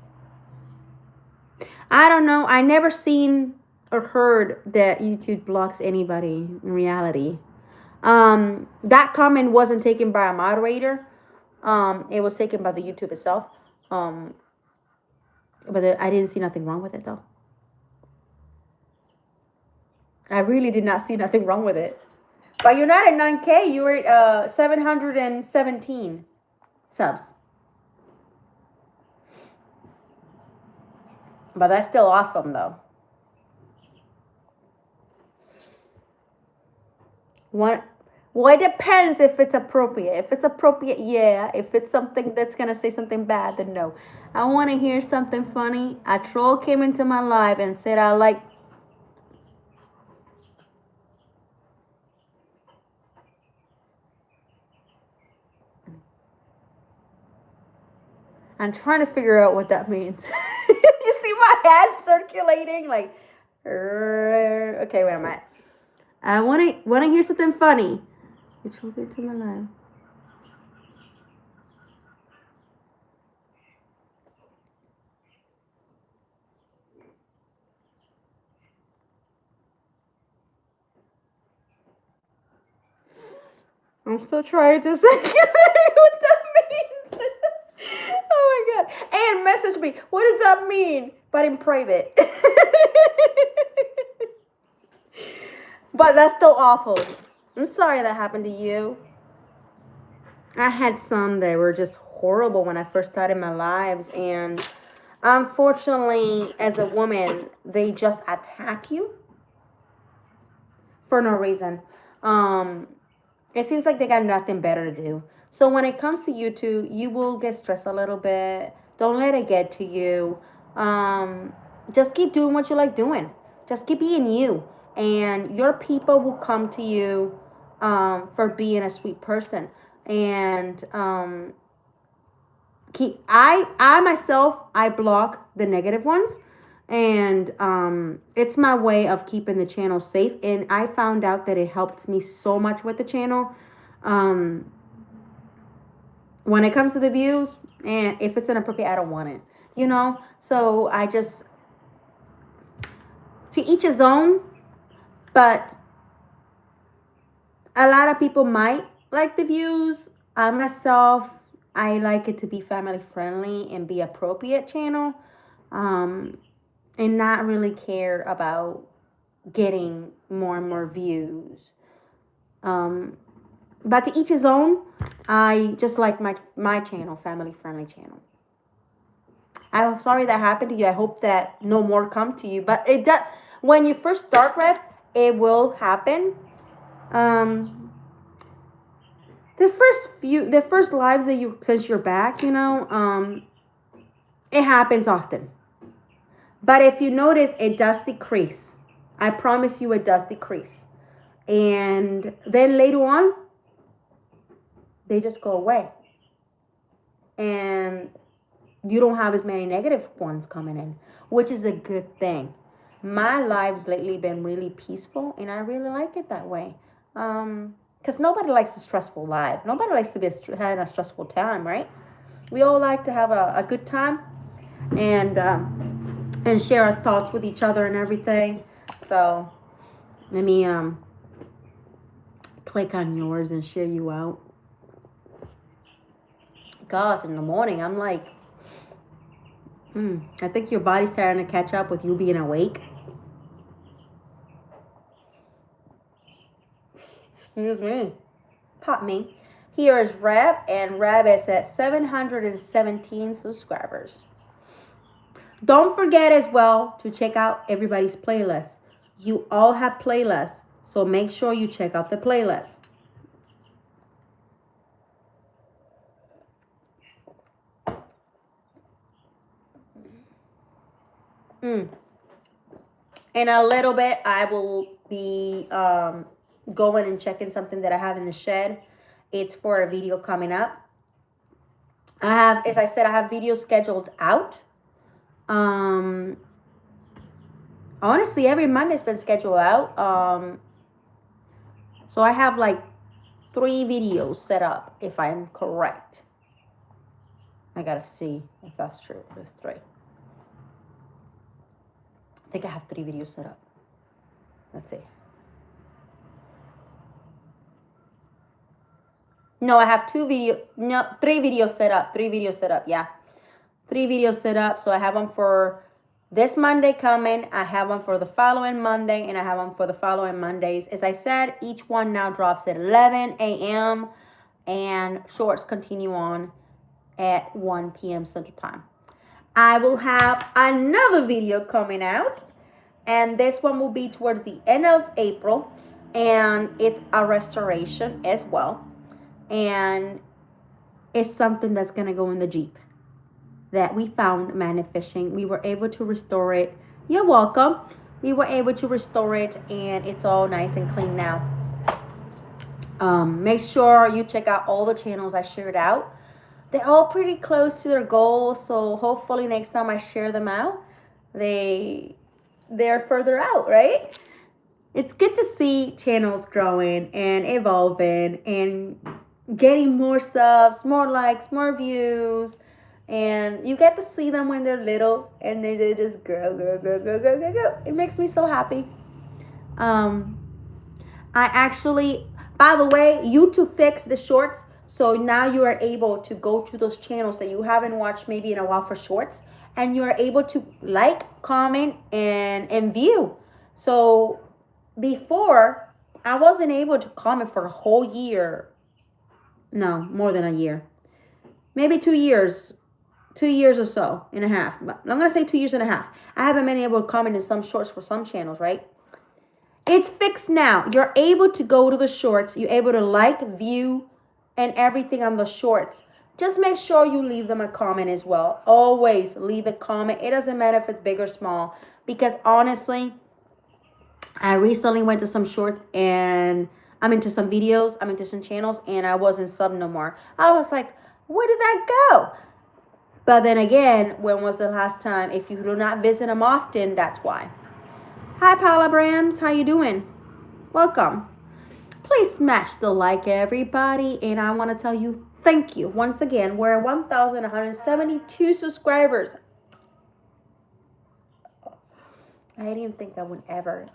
I don't know. I never seen or heard that YouTube blocks anybody in reality. That comment wasn't taken by a moderator. It was taken by the YouTube itself. But I didn't see nothing wrong with it though. I really did not see nothing wrong with it. But you're not at 9K. You were at 717 subs. But that's still awesome though. Well, it depends if it's appropriate. If it's appropriate, yeah. If it's something that's going to say something bad, then no. I want to hear something funny. A troll came into my live and said I like... I'm trying to figure out what that means. You see my head circulating? Like, okay, wait a minute. I want to hear something funny. It's open to my live. I'm still trying to say what that means. Oh my god. And message me. What does that mean? But in private. But that's still awful. I'm sorry that happened to you. I had some that were just horrible when I first started my lives. And unfortunately, as a woman, they just attack you for no reason. It seems like they got nothing better to do. So when it comes to YouTube, you will get stressed a little bit. Don't let it get to you. Just keep doing what you like doing. Just keep being you. And your people will come to you for being a sweet person. And I myself, I block the negative ones. And it's my way of keeping the channel safe. And I found out that it helped me so much with the channel. When it comes to the views, and if it's inappropriate, I don't want it. You know? So I just... To each his own. But a lot of people might like the views. I myself, I like it to be family friendly and be appropriate channel. And not really care about getting more and more views. But to each his own. I just like my channel, family friendly channel. I'm sorry that happened to you. I hope that no more come to you. But it does. When you first start, Rev, it will happen. The first lives that you, since you're back, you know, it happens often. But if you notice, it does decrease. I promise you it does decrease. And then later on, they just go away. And you don't have as many negative ones coming in, which is a good thing. My lives lately been really peaceful, and I really like it that way. Because nobody likes a stressful life. Nobody likes to be having a stressful time, right? We all like to have a good time and share our thoughts with each other and everything. So let me click on yours and share you out. Gosh, in the morning, I'm like, I think your body's starting to catch up with you being awake. Excuse me. pop me. Here is Reb, and Reb is at 717 subscribers. Don't forget as well to check out everybody's playlist. You all have playlists, so make sure you check out the playlist. In a little bit, I will be going and checking something that I have in the shed. It's for a video coming up. I have, as I said, I have videos scheduled out. Honestly, every Monday's been scheduled out. So I have like 3 videos set up, if I'm correct. I gotta see if that's true. There's 3. I think I have 3 videos set up. Let's see. No, I have 3 videos set up. 3 videos set up, yeah. 3 videos set up. So I have one for this Monday coming. I have one for the following Monday. And I have one for the following Mondays. As I said, each one now drops at 11 a.m. And shorts continue on at 1 p.m. Central Time. I will have another video coming out. And this one will be towards the end of April. And it's a restoration as well. And it's something that's going to go in the Jeep that we found Maddy fishing. We were able to restore it. You're welcome. We were able to restore it, and it's all nice and clean now. Make sure you check out all the channels I shared out. They're all pretty close to their goals, so hopefully next time I share them out, they're further out, right? It's good to see channels growing and evolving and getting more subs, more likes, more views. And you get to see them when they're little and they just grow. It makes me so happy. I actually, by the way, YouTube fixed the shorts. So now you are able to go to those channels that you haven't watched maybe in a while for shorts. And you are able to like, comment, and view. So before, I wasn't able to comment for a whole year. No, more than a year. Maybe 2 years. 2 years or so and a half. But I'm going to say 2 years and a half. I haven't been able to comment in some shorts for some channels, right? It's fixed now. You're able to go to the shorts. You're able to like, view, and everything on the shorts. Just make sure you leave them a comment as well. Always leave a comment. It doesn't matter if it's big or small. Because honestly, I recently went to some shorts and I'm into some videos. I'm into some channels and I wasn't sub no more. I was like, where did that go? But then again, when was the last time? If you do not visit them often, that's why. Hi, Paula Brands. How you doing? Welcome. Please smash the like, everybody. And I want to tell you thank you. Once again, we're at 1,172 subscribers. I didn't think I would ever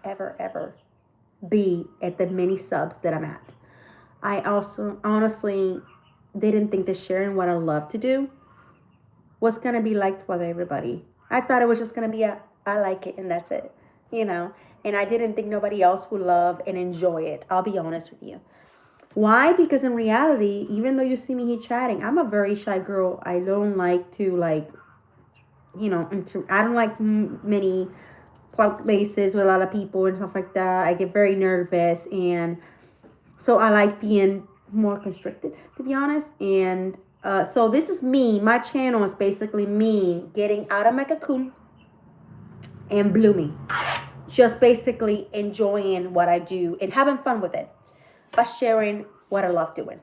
be at the many subs that I'm at. I also honestly didn't think that sharing what I love to do was going to be liked by everybody. I thought it was just going to be I like it and that's it, you know. And I didn't think nobody else would love and enjoy it. I'll be honest with you. Why? Because in reality, even though you see me here chatting, I'm a very shy girl. I don't like to I don't like many places with a lot of people and stuff like that. I get very nervous, and so I like being more constricted, to be honest. And so this is me. My channel is basically me getting out of my cocoon and blooming. Just basically enjoying what I do and having fun with it. By sharing what I love doing.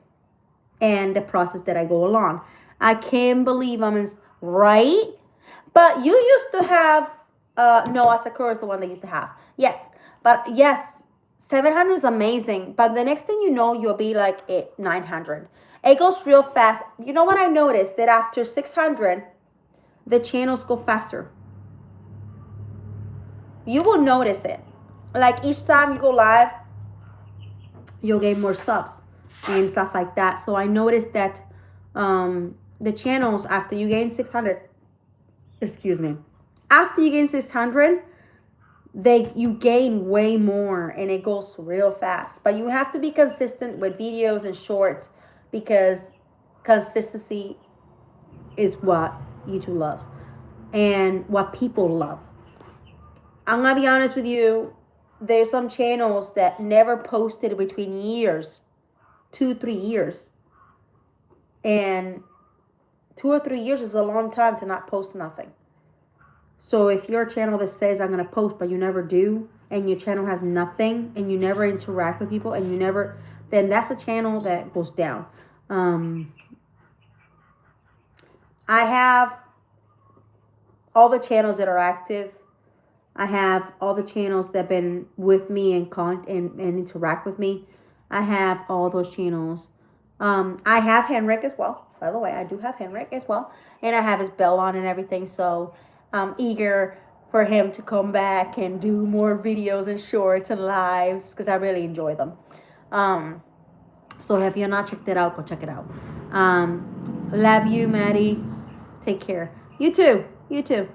And the process that I go along. I can't believe I'm right. But you used to have, no, Sakura is the one that used to have. Yes. But yes, 700 is amazing. But the next thing you know, you'll be like at 900. It goes real fast. You know what I noticed? That after 600, the channels go faster. You will notice it. Like each time you go live, you'll get more subs and stuff like that. So I noticed that the channels, after you gain 600, after you gain 600, you gain way more and it goes real fast. But you have to be consistent with videos and shorts because consistency is what YouTube loves and what people love. I'm gonna be honest with you, there's some channels that never posted between years, 2-3 years. And 2 or 3 years is a long time to not post nothing. So if you're a channel that says I'm gonna post but you never do, and your channel has nothing and you never interact with people and you never, then that's a channel that goes down. I have all the channels that are active. I have all the channels that have been with me and interact with me. I have all those channels. I have Henrik as well. By the way, I do have Henrik as well. And I have his bell on and everything. So I'm eager for him to come back and do more videos and shorts and lives because I really enjoy them. So if you're not checked it out, go check it out. Love you, Maddy. Take care. You too. You too.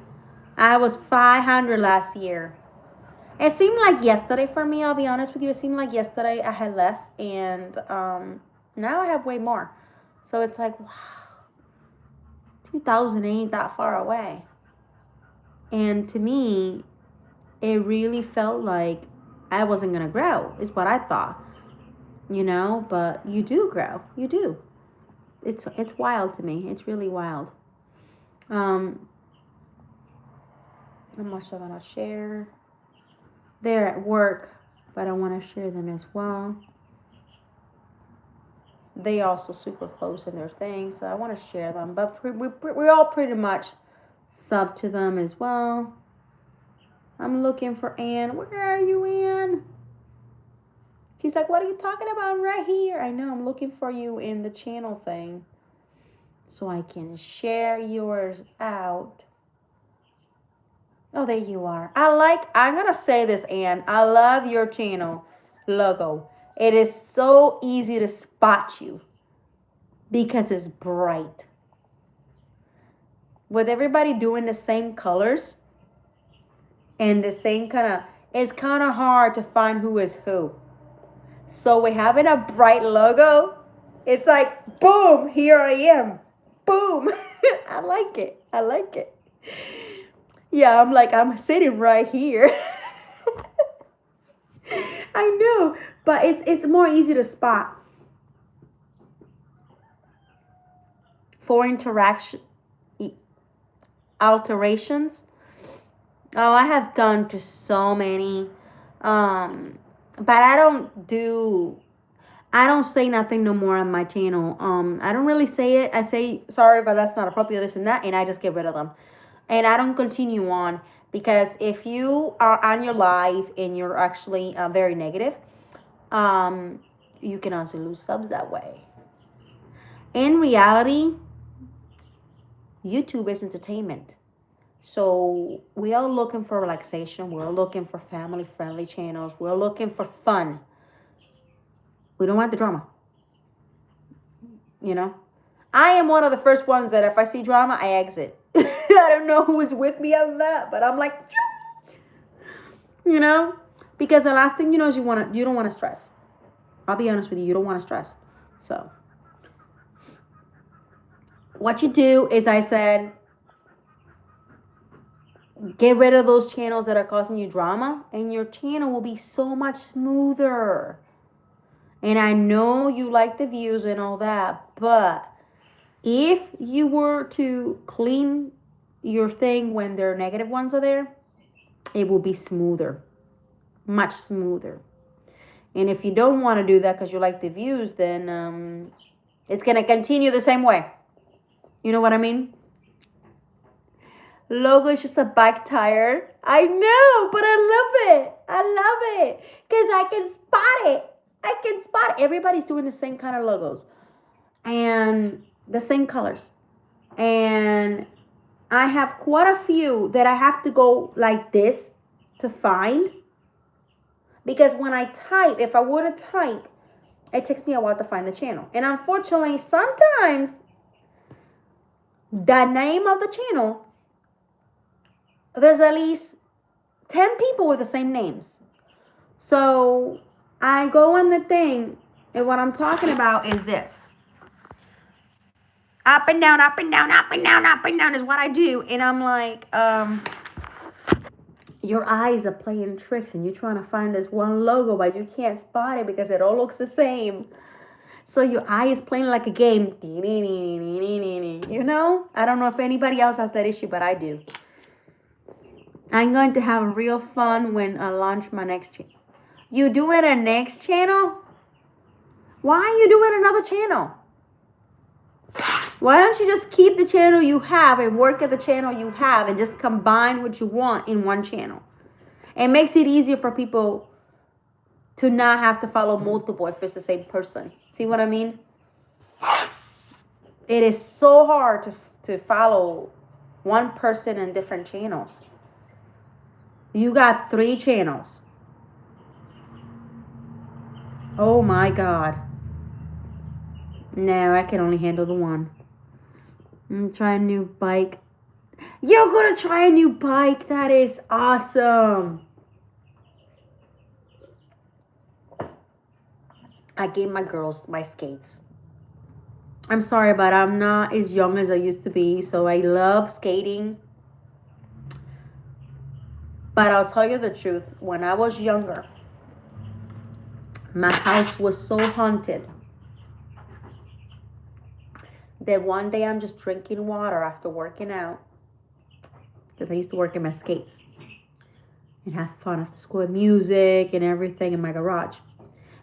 I was 500 last year. It seemed like yesterday for me, I'll be honest with you. It seemed like yesterday I had less, and now I have way more. So it's like, wow, 2000 ain't that far away. And to me, it really felt like I wasn't going to grow, is what I thought. You know, but you do grow. You do. It's wild to me. It's really wild. How much I'm going to share. They're at work, but I want to share them as well. They also super close in their thing, so I want to share them. But we all pretty much sub to them as well. I'm looking for Ann. Where are you, Ann? She's like, what are you talking about? I'm right here. I know, I'm looking for you in the channel thing so I can share yours out. Oh, there you are. I'm going to say this, Ann. I love your channel logo. It is so easy to spot you because it's bright. With everybody doing the same colors and the same it's kind of hard to find who is who. So with having a bright logo, it's like, boom, here I am. Boom. I like it. I like it. Yeah, I'm sitting right here. I know, but it's more easy to spot. For alterations. Oh, I have gone to so many. But I don't say nothing no more on my channel. I don't really say it. I say, sorry, but that's not appropriate, this and that, and I just get rid of them. And I don't continue on because if you are on your live and you're actually very negative, you can also lose subs that way. In reality, YouTube is entertainment. So we are looking for relaxation. We're looking for family-friendly channels. We're looking for fun. We don't want the drama. You know? I am one of the first ones that if I see drama, I exit. I don't know who is with me on that, but I'm like, you know? Because the last thing you know is you don't want to stress. I'll be honest with you. You don't want to stress. So what you do is I said, get rid of those channels that are causing you drama, and your channel will be so much smoother. And I know you like the views and all that, but if you were to clean your thing when their negative ones are there, it will be smoother, much smoother. And if you don't want to do that because you like the views, then it's going to continue the same way. You know what I mean? Logo is just a back tire. I know, but I love it. I love it because I can spot it. I can spot it. Everybody's doing the same kind of logos and the same colors. And I have quite a few that I have to go like this to find. Because when I type, if I were to type, it takes me a while to find the channel. And unfortunately, sometimes the name of the channel, there's at least 10 people with the same names. So I go on the thing, and what I'm talking about is this. Up and down, up and down, up and down, up and down is what I do. And I'm like, your eyes are playing tricks and you're trying to find this one logo, but you can't spot it because it all looks the same. So your eye is playing like a game. You know? I don't know if anybody else has that issue, but I do. I'm going to have real fun when I launch my next channel. You do it a next channel? Why are you doing another channel? Why don't you just keep the channel you have and work at the channel you have and just combine what you want in one channel? It makes it easier for people to not have to follow multiple if it's the same person. See what I mean? It is so hard to follow one person in different channels. You got 3 channels. Oh my God. No, I can only handle the one. I'm trying a new bike. You're gonna try a new bike? That is awesome. I gave my girls my skates. I'm sorry, but I'm not as young as I used to be, so I love skating. But I'll tell you the truth, when I was younger, my house was so haunted that one day I'm just drinking water after working out, because I used to work in my skates and have fun after school with music and everything in my garage.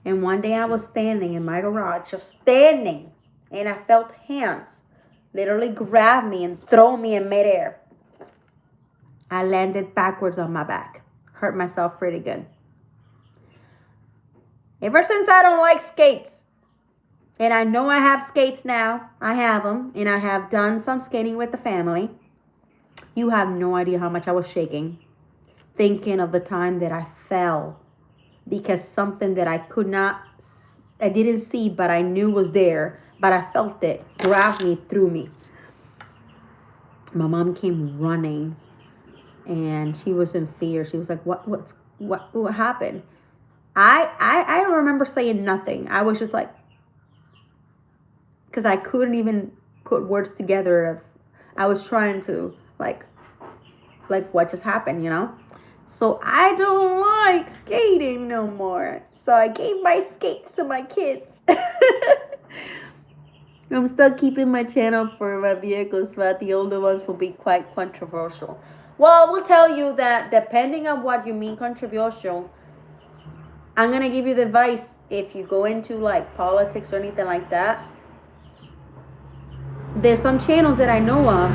And one day I was standing in my garage, just standing, and I felt hands literally grab me and throw me in midair. I landed backwards on my back. Hurt myself pretty good. Ever since I don't like skates, and I know I have skates now. I have them, and I have done some skating with the family. You have no idea how much I was shaking, thinking of the time that I fell because something that I didn't see, but I knew was there, but I felt it, grabbed me, threw me. My mom came running, and she was in fear. She was like, what happened? I don't remember saying nothing. I was just like, because I couldn't even put words together. I was trying to, like what just happened, you know? So I don't like skating no more. So I gave my skates to my kids. I'm still keeping my channel for my vehicles, but the older ones will be quite controversial. Well, I will tell you that depending on what you mean controversial, I'm going to give you the advice if you go into like politics or anything like that. There's some channels that I know of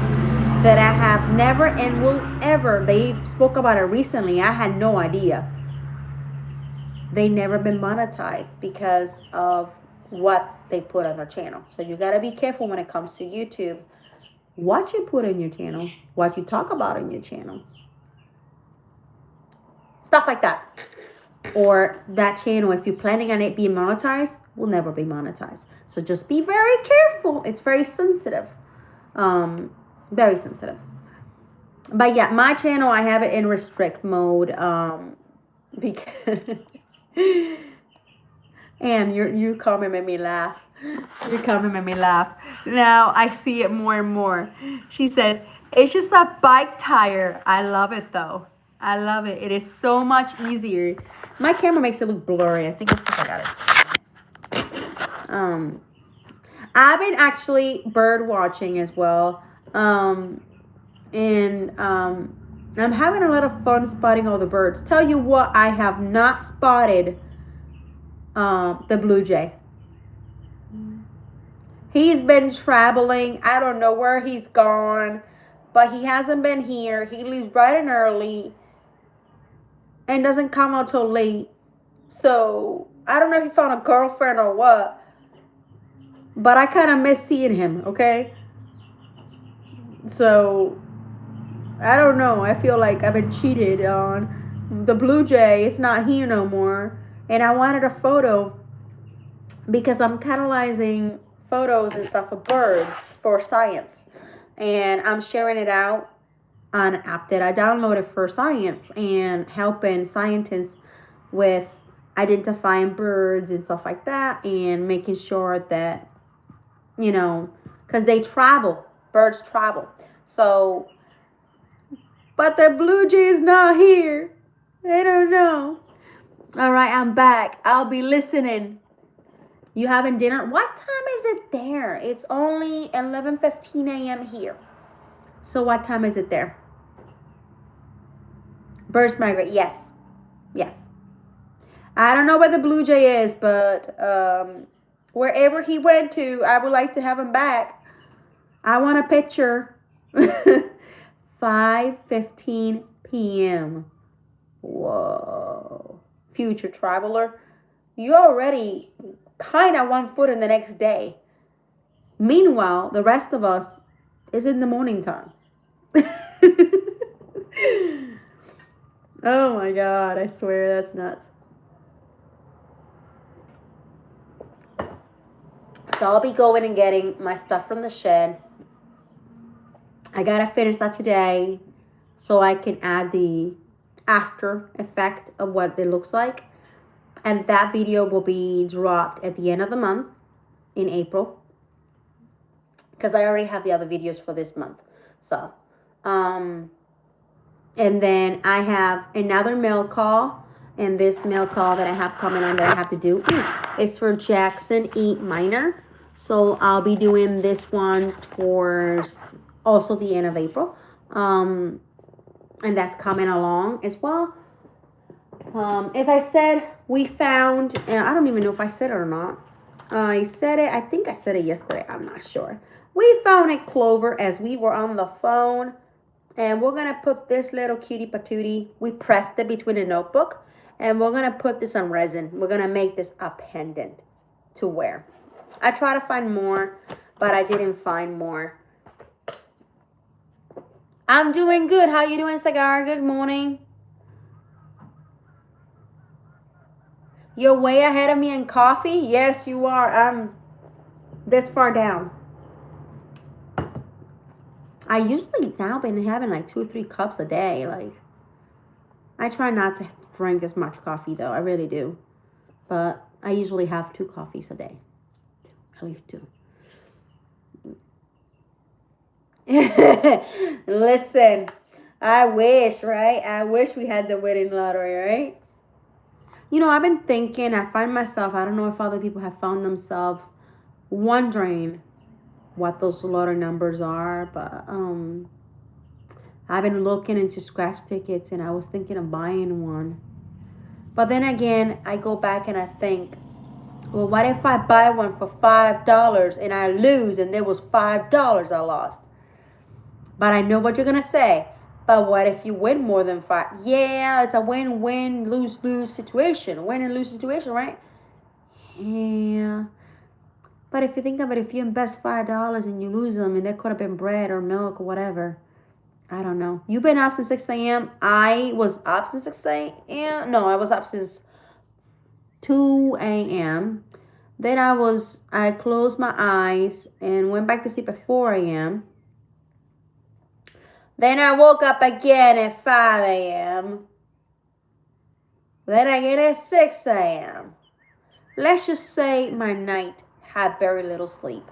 that I have never and will ever, they spoke about it recently, I had no idea. They never been monetized because of what they put on their channel. So you got to be careful when it comes to YouTube. What you put in your channel, what you talk about in your channel. Stuff like that. Or that channel, if you're planning on it being monetized, will never be monetized. So just be very careful. It's very sensitive. Very sensitive. But yeah, my channel, I have it in restrict mode. Because and your comment made me laugh. Your comment made me laugh. Now I see it more and more. She says, it's just a bike tire. I love it though. I love it. It is so much easier. My camera makes it look blurry. I think it's because I got it. I've been actually bird watching as well. I'm having a lot of fun spotting all the birds. Tell you what, I have not spotted the blue jay. He's been traveling. I don't know where he's gone, but he hasn't been here. He leaves bright and early and doesn't come out till late. So I don't know if he found a girlfriend or what, but I kind of miss seeing him, okay? So I don't know. I feel like I've been cheated on. The blue jay, it's not here no more. And I wanted a photo because I'm catalyzing photos and stuff of birds for science. And I'm sharing it out an app that I downloaded for science and helping scientists with identifying birds and stuff like that, and making sure that, you know, because they travel, birds travel. So, but the blue jay is not here. I don't know. All right, I'm back. I'll be listening. You having dinner? What time is it there? It's only 11:15 a.m. here. So what time is it there? Birds migrate. Yes. Yes. I don't know where the blue jay is, but wherever he went to, I would like to have him back. I want a picture. 5:15 p.m. Whoa. Future traveler. You already kind of 1 foot in the next day. Meanwhile, the rest of us is in the morning time. Oh my God, I swear that's nuts. So I'll be going and getting my stuff from the shed. I gotta finish that today so I can add the after effect of what it looks like. And that video will be dropped at the end of the month in April, because I already have the other videos for this month. So, and then I have another mail call, and this mail call that I have coming on that I have to do is for Jackson E. Minor. So I'll be doing this one towards also the end of April. And that's coming along as well. As I said, we found, and I don't even know if I said it or not. I said it, I think I said it yesterday, I'm not sure. We found a clover as we were on the phone, and we're gonna put this little cutie patootie. We pressed it between a notebook, and we're gonna put this on resin. We're gonna make this a pendant to wear. I tried to find more, but I didn't find more. I'm doing good. How you doing, Cigar? Good morning. You're way ahead of me in coffee? Yes, you are. I'm this far down. I usually now been having like 2 or 3 cups a day. Like, I try not to drink as much coffee though. I really do. But I usually have 2 coffees a day. At least 2. Listen, I wish, right? I wish we had the winning lottery, right? You know, I've been thinking, I find myself, I don't know if other people have found themselves wondering what those lottery numbers are, but I've been looking into scratch tickets, and I was thinking of buying one. But then again, I go back and I think, well, what if I buy one for $5 and I lose, and there was $5 I lost? But I know what you're going to say. But what if you win more than 5? Yeah, it's a win-win, lose-lose situation. Win and lose situation, right? Yeah. But if you think of it, if you invest $5 and you lose them, and that could have been bread or milk or whatever, I don't know. You've been up since 6 a.m. I was up since 6 a.m. No, I was up since 2 a.m. Then I closed my eyes and went back to sleep at 4 a.m. Then I woke up again at 5 a.m. Then again at 6 a.m. Let's just say my night had very little sleep.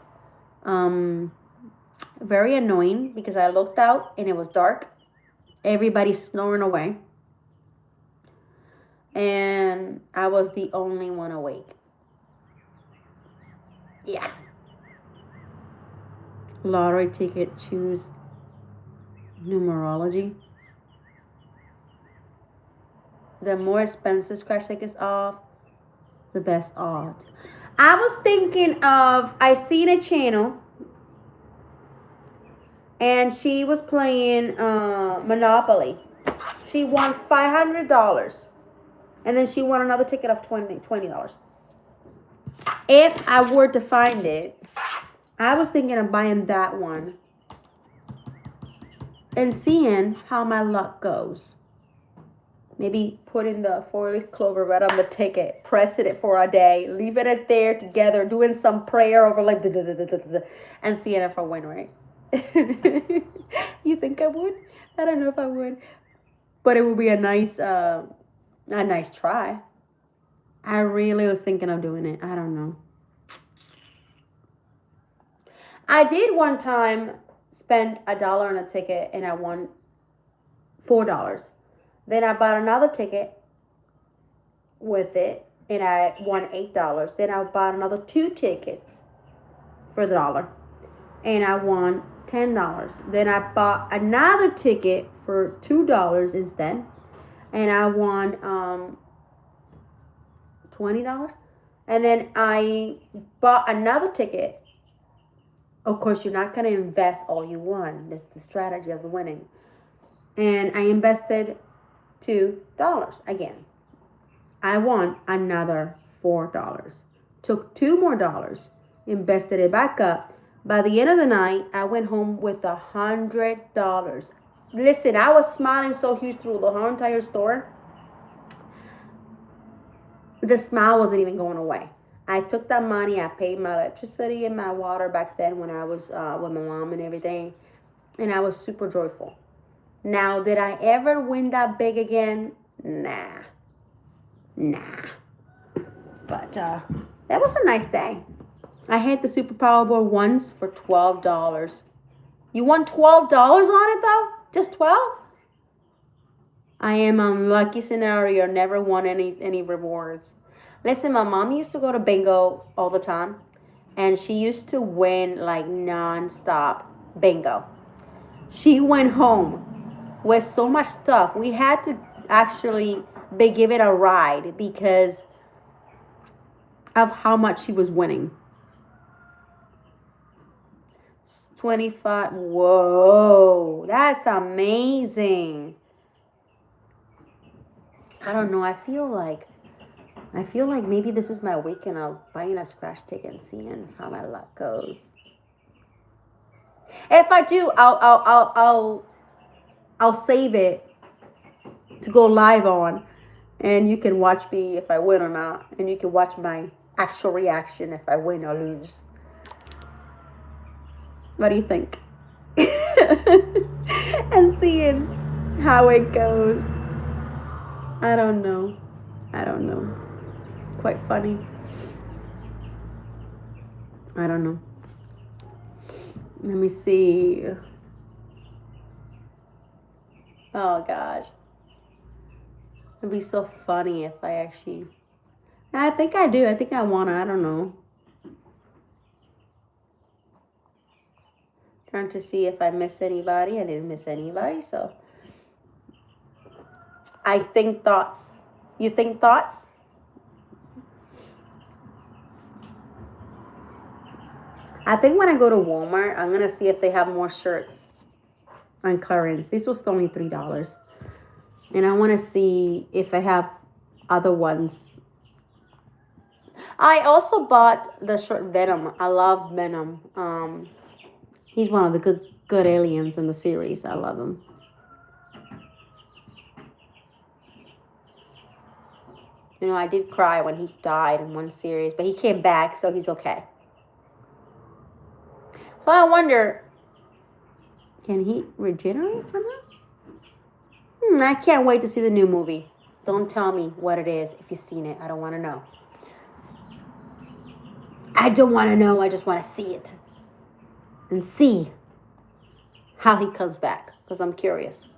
Very annoying, because I looked out and it was dark. Everybody's snoring away. And I was the only one awake. Yeah. Lottery ticket, choose numerology. The more expensive scratch tickets off, the best odds. I was thinking of, I seen a channel, and she was playing Monopoly. She won $500, and then she won another ticket of $20. If I were to find it, I was thinking of buying that one and seeing how my luck goes. Maybe putting the 4-leaf clover right on the ticket, pressing it for a day, leave it there together, doing some prayer over like, and seeing if I win, right? You think I would? I don't know if I would, but it would be a nice try. I really was thinking of doing it. I don't know. I did one time spend $1 on a ticket and I won $4. Then I bought another ticket with it and I won $8. Then I bought another 2 tickets for $1 and I won $10. Then I bought another ticket for $2 instead and I won $20. And then I bought another ticket. Of course, you're not going to invest all you won. That's the strategy of the winning. And I invested $2 again. I won another $4. Took $2 more, invested it back up. By the end of the night, I went home with $100. Listen, I was smiling so huge through the whole entire store. The smile wasn't even going away. I took that money. I paid my electricity and my water back then when I was with my mom and everything. And I was super joyful. Now, did I ever win that big again? Nah. But that was a nice day. I hit the Super Powerball once for $12. You won $12 on it though? Just 12? I am unlucky scenario. Never won any rewards. Listen, my mom used to go to bingo all the time. And she used to win like non-stop bingo. She went home with so much stuff. We had to actually be given a ride because of how much she was winning. 25. Whoa, that's amazing. I don't know. I feel like maybe this is my weekend of buying a scratch ticket and seeing how my luck goes. If I do, I'll save it to go live on, and you can watch me if I win or not, and you can watch my actual reaction if I win or lose. What do you think? And seeing how it goes. I don't know. Quite funny. I don't know. Let me see. Oh gosh. It'd be so funny if I actually... I think I do. I think I want to. I don't know. Trying to see if I miss anybody. I didn't miss anybody, so... I think thoughts. You think thoughts? I think when I go to Walmart, I'm going to see if they have more shirts on clearance. This was only $3. And I want to see if I have other ones. I also bought the shirt Venom. I love Venom. He's one of the good aliens in the series. I love him. You know, I did cry when he died in one series, but he came back, so he's okay. So I wonder, can he regenerate somehow? I can't wait to see the new movie. Don't tell me what it is if you've seen it. I don't want to know. I don't want to know. I just want to see it. And see how he comes back. Because I'm curious.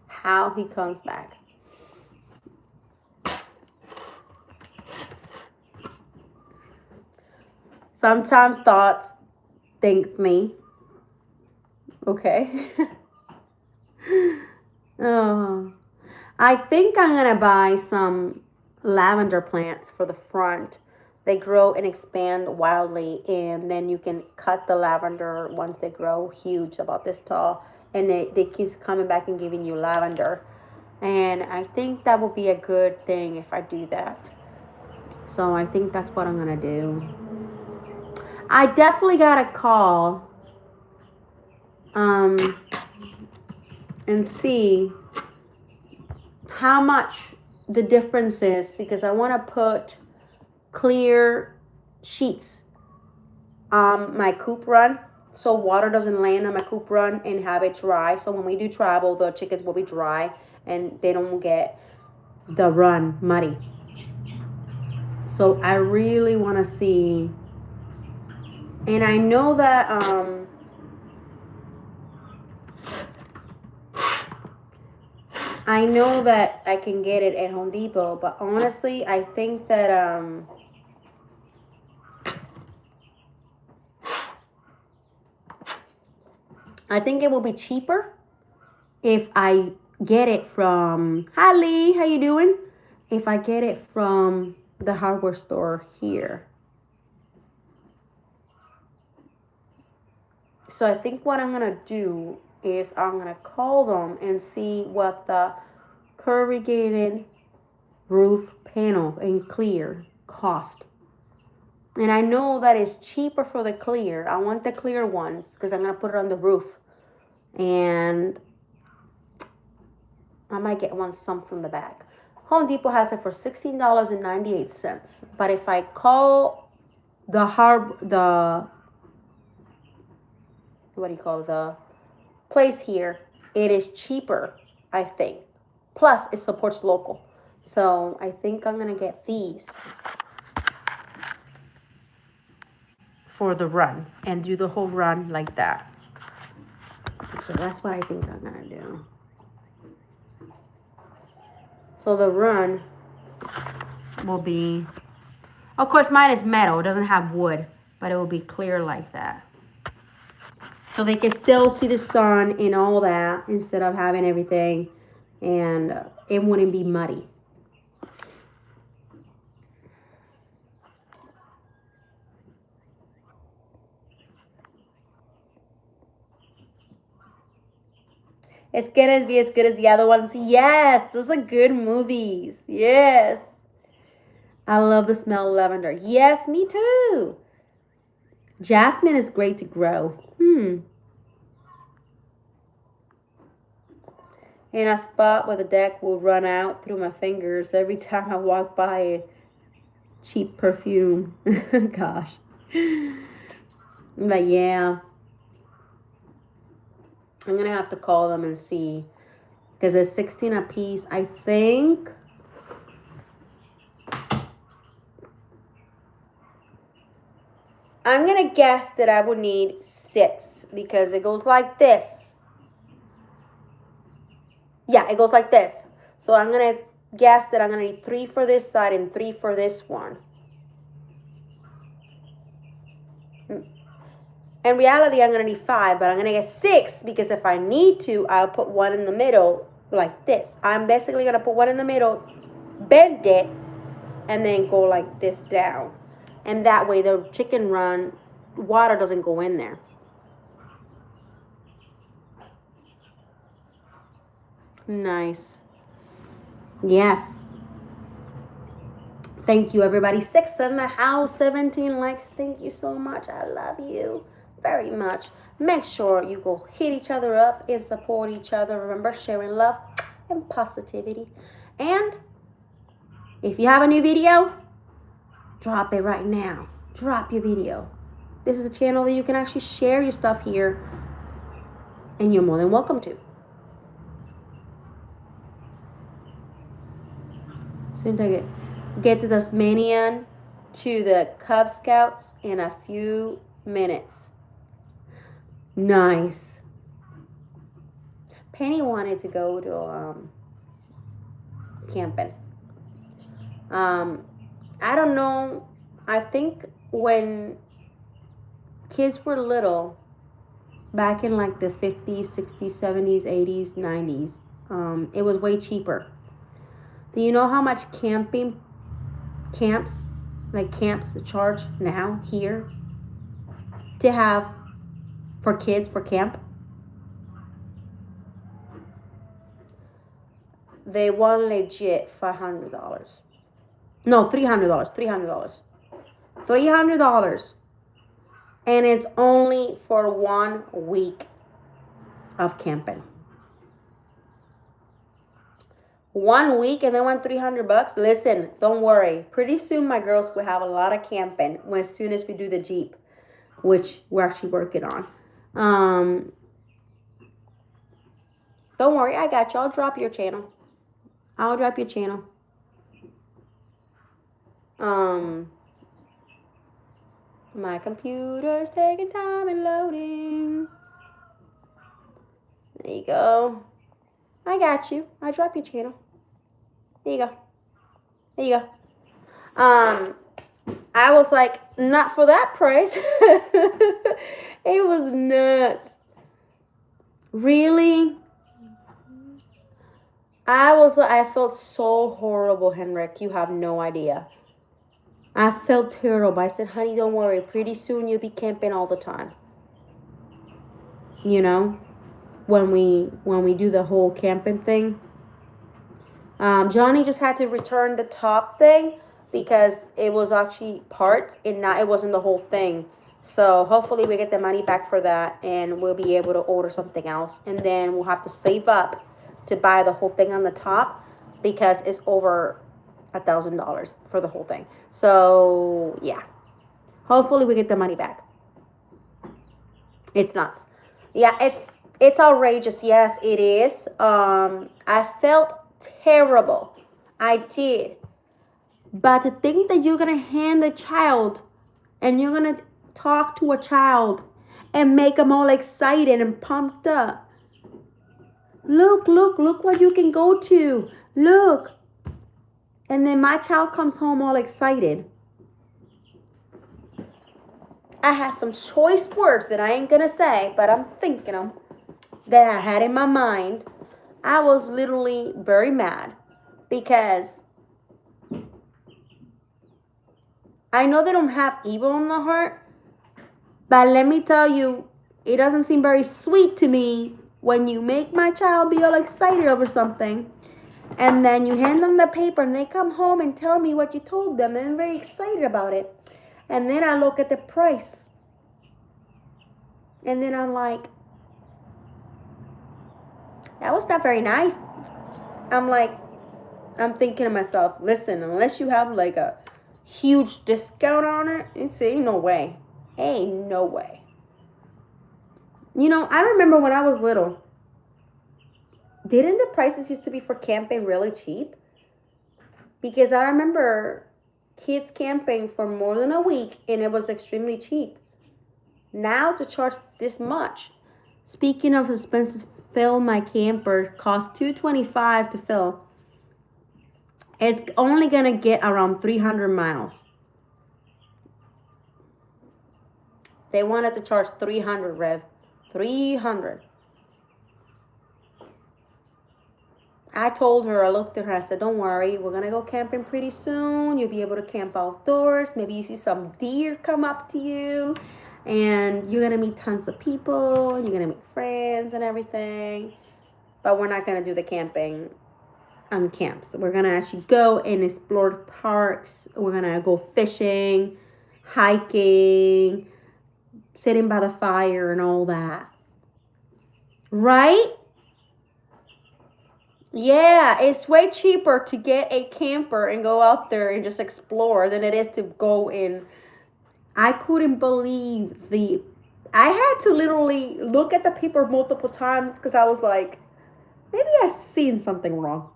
How he comes back. Sometimes thoughts think me. Okay. Oh, I think I'm going to buy some lavender plants for the front. They grow and expand wildly, and then you can cut the lavender once they grow huge, about this tall, and they keep coming back and giving you lavender. And I think that will be a good thing if I do that. So I think that's what I'm going to do. I definitely got to call and see how much the difference is, because I want to put clear sheets on my coop run so water doesn't land on my coop run and have it dry. So when we do travel, the chickens will be dry and they don't get the run muddy. So I really want to see, and I know that I can get it at Home Depot, but honestly, I think that I think it will be cheaper if I get it from, hi Lee, how you doing? If I get it from the hardware store here. So I think what I'm going to do is I'm going to call them and see what the corrugated roof panel in clear cost. And I know that it's cheaper for the clear. I want the clear ones because I'm going to put it on the roof. And I might get some from the back. Home Depot has it for $16.98. But if I call the place here, it is cheaper, I think. Plus, it supports local. So I think I'm going to get these for the run and do the whole run like that. So that's what I think I'm going to do. So the run will be, of course, mine is metal. It doesn't have wood, but it will be clear like that. So they can still see the sun and all that instead of having everything, and it wouldn't be muddy. It's gonna be as good as the other ones. Yes, those are good movies. Yes. I love the smell of lavender. Yes, me too. Jasmine is great to grow. In a spot where the deck will run out through my fingers every time I walk by a cheap perfume. Gosh. But yeah. I'm going to have to call them and see. Because it's 16 a piece. I think. I'm going to guess that I would need 6. Because it goes like this. Yeah, it goes like this. So I'm going to guess that I'm going to need 3 for this side and 3 for this one. In reality, I'm going to need 5, but I'm going to get 6 because if I need to, I'll put 1 in the middle like this. I'm basically going to put 1 in the middle, bend it, and then go like this down. And that way the chicken run, water doesn't go in there. Nice. Yes. Thank you, everybody. 6 in the house, 17 likes. Thank you so much. I love you very much. Make sure you go hit each other up and support each other. Remember, sharing love and positivity. And if you have a new video, drop it right now. Drop your video. This is a channel that you can actually share your stuff here, and you're more than welcome to. Soon I get to Tasmanian to the Cub Scouts in a few minutes. Nice. Penny wanted to go to camping. I don't know. I think when kids were little, back in like the 50s, 60s, 70s, 80s, 90s, it was way cheaper. Do you know how much camps charge now here to have for kids for camp? They want legit $500. No, $300. $300. And it's only for 1 week of camping. 1 week and they want $300. Listen, don't worry. Pretty soon my girls will have a lot of camping as soon as we do the Jeep, which we're actually working on. Um, don't worry, I got you. I'll drop your channel. I'll drop your channel. My computer's taking time and loading. There you go. I got you. I'll drop your channel. There you go. There you go. I was like, not for that price. It was nuts. Really? I felt so horrible, Henrik. You have no idea. I felt terrible. I said, honey, don't worry. Pretty soon you'll be camping all the time. You know, when we do the whole camping thing. Johnny just had to return the top thing because it was actually parts and not, it wasn't the whole thing. So hopefully we get the money back for that and we'll be able to order something else. And then we'll have to save up to buy the whole thing on the top because it's over $1,000 for the whole thing. So yeah, hopefully we get the money back. It's nuts. Yeah, it's outrageous. Yes, it is. I felt terrible. I did. But to think that you're going to hand a child and you're going to talk to a child and make them all excited and pumped up. Look what you can go to. Look. And then my child comes home all excited. I had some choice words that I ain't going to say, but I'm thinking them that I had in my mind. I was literally very mad because I know they don't have evil in the heart, but let me tell you, it doesn't seem very sweet to me when you make my child be all excited over something and then you hand them the paper and they come home and tell me what you told them and they're very excited about it. And then I look at the price and then I'm like, that was not very nice. I'm thinking to myself, listen, unless you have like a huge discount on it, it's ain't no way. Ain't no way. You know, I remember when I was little, didn't the prices used to be for camping really cheap? Because I remember kids camping for more than a week and it was extremely cheap. Now to charge this much. Speaking of expenses, fill my camper costs $225 to fill. It's only gonna get around 300 miles. They wanted to charge 300, Rev. 300. I told her, I looked at her, I said, don't worry, we're gonna go camping pretty soon. You'll be able to camp outdoors. Maybe you see some deer come up to you. And you're gonna meet tons of people. And you're gonna make friends and everything. But we're not gonna do the camping on camps. We're gonna actually go and explore parks. We're gonna go fishing, hiking, sitting by the fire and all that. Right? Yeah, it's way cheaper to get a camper and go out there and just explore than it is to go in. I couldn't believe I had to literally look at the paper multiple times because I was like, maybe I've seen something wrong.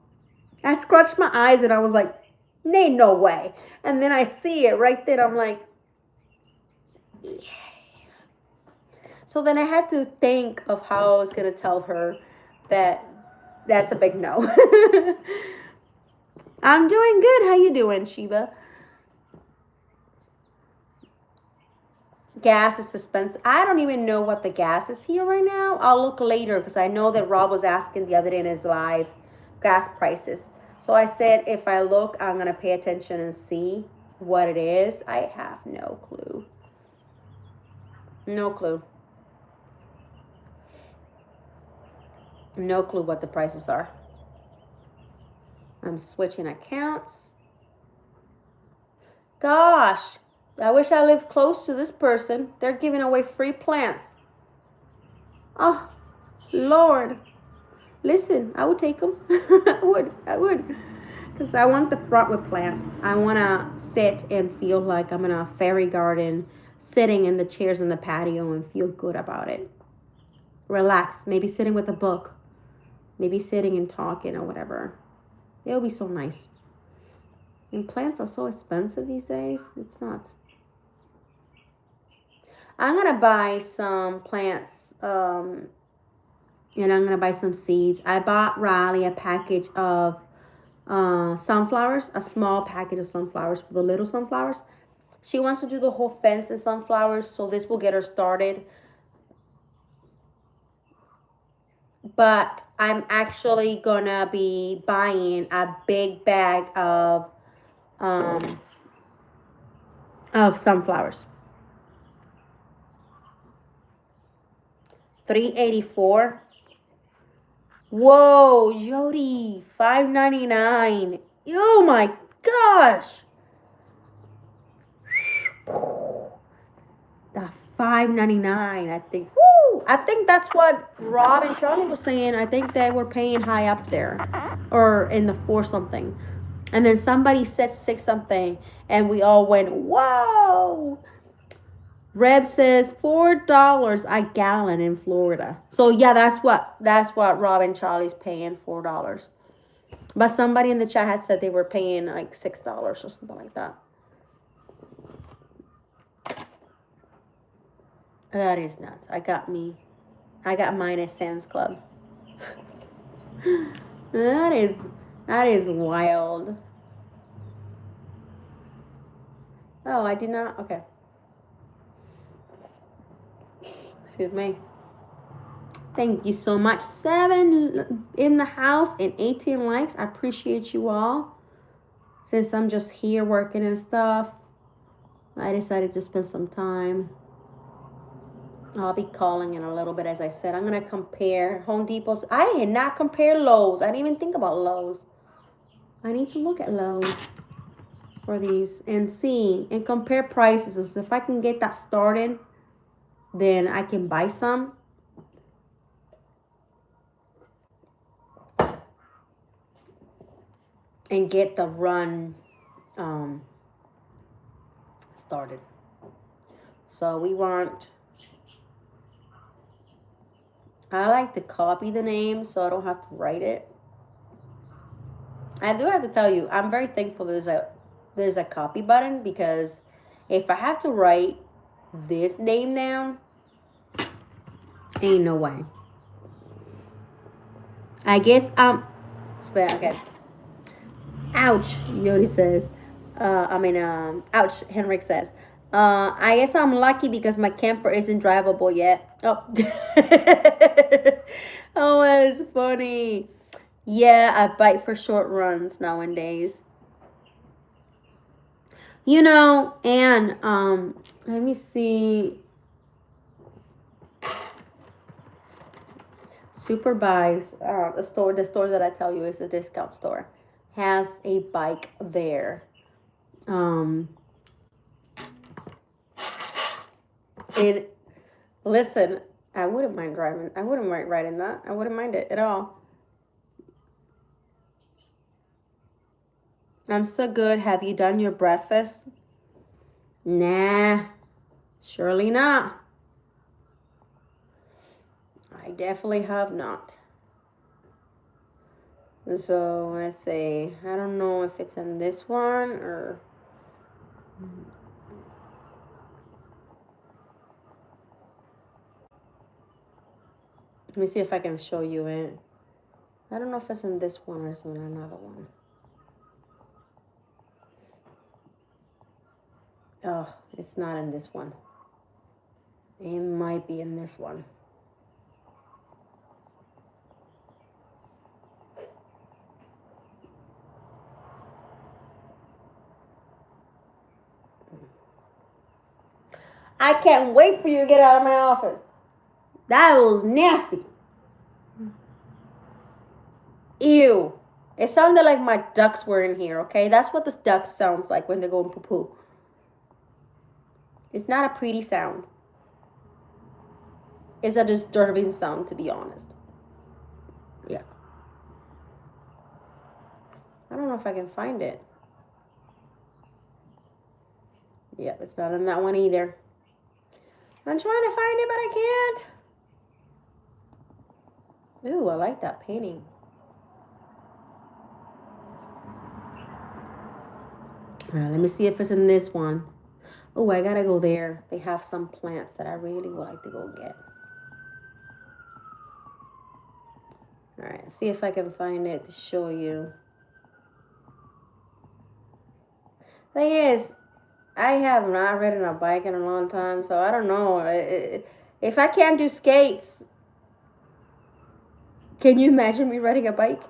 I scratched my eyes and I was like, ain't no way. And then I see it right there. I'm like, yeah. So then I had to think of how I was going to tell her that that's a big no. I'm doing good. How you doing, Sheba? Gas is expensive. I don't even know what the gas is here right now. I'll look later because I know that Rob was asking the other day in his live gas prices. So I said if I look, I'm going to pay attention and see what it is. I have no clue. No clue. No clue what the prices are. I'm switching accounts. Gosh, I wish I lived close to this person. They're giving away free plants. Oh, Lord. Listen, I would take them. I would. Because I want the front with plants. I want to sit and feel like I'm in a fairy garden, sitting in the chairs in the patio and feel good about it. relax. Maybe sitting with a book. Maybe sitting and talking or whatever. It'll be so nice. And plants are so expensive these days. It's nuts. I'm going to buy some plants, and I'm going to buy some seeds. I bought Riley a package of sunflowers, a small package of sunflowers for the little sunflowers. She wants to do the whole fence in sunflowers, so this will get her started. But I'm actually going to be buying a big bag of sunflowers. $3.84. Whoa, Jody, $5.99. Oh my gosh. The $5.99, I think. Woo! I think that's what Rob and Charlie was saying. I think they were paying high up there, or in the 4 something. And then somebody said 6 something, and we all went, whoa. Reb says $4 a gallon in Florida. So yeah, that's what Rob and Charlie's paying, $4. But somebody in the chat had said they were paying like $6 or something like that. That is nuts. I got mine at Sam's Club. That is wild. Oh, I did not. Okay. Excuse me. Thank you so much. 7 in the house and 18 likes. I appreciate you all. Since I'm just here working and stuff, I decided to spend some time. I'll be calling in a little bit. As I said, I'm going to compare Home Depot's. I did not compare Lowe's. I didn't even think about Lowe's. I need to look at Lowe's for these and see and compare prices. If I can get that started, then I can buy some. And get the run started. So we want... I like to copy the name so I don't have to write it. I do have to tell you, I'm very thankful there's a copy button, because if I have to write this name down, ain't no way. I guess okay. Ouch, Yodi says. Ouch, Henrik says. I guess I'm lucky because my camper isn't drivable yet. Oh. Oh, that is funny. Yeah, I bike for short runs nowadays. You know, and let me see. Super Buys, the store that I tell you is a discount store, has a bike there. Listen, I wouldn't mind driving. I wouldn't mind riding that. I wouldn't mind it at all. I'm so good. Have you done your breakfast? Nah, surely not. I definitely have not. So let's see. I don't know if it's in this one or... Let me see if I can show you it. I don't know if it's in this one or it's in another one. Oh, it's not in this one. It might be in this one. I can't wait for you to get out of my office. That was nasty. Ew. It sounded like my ducks were in here, okay? That's what the duck sounds like when they're going poo-poo. It's not a pretty sound. It's a disturbing sound, to be honest. Yeah. I don't know if I can find it. Yeah, it's not in that one either. I'm trying to find it, but I can't. Ooh, I like that painting. All right, let me see if it's in this one. Oh, I gotta go there. They have some plants that I really would like to go get. All right, see if I can find it to show you. Thing is, I have not ridden a bike in a long time, so I don't know. If I can't do skates, can you imagine me riding a bike?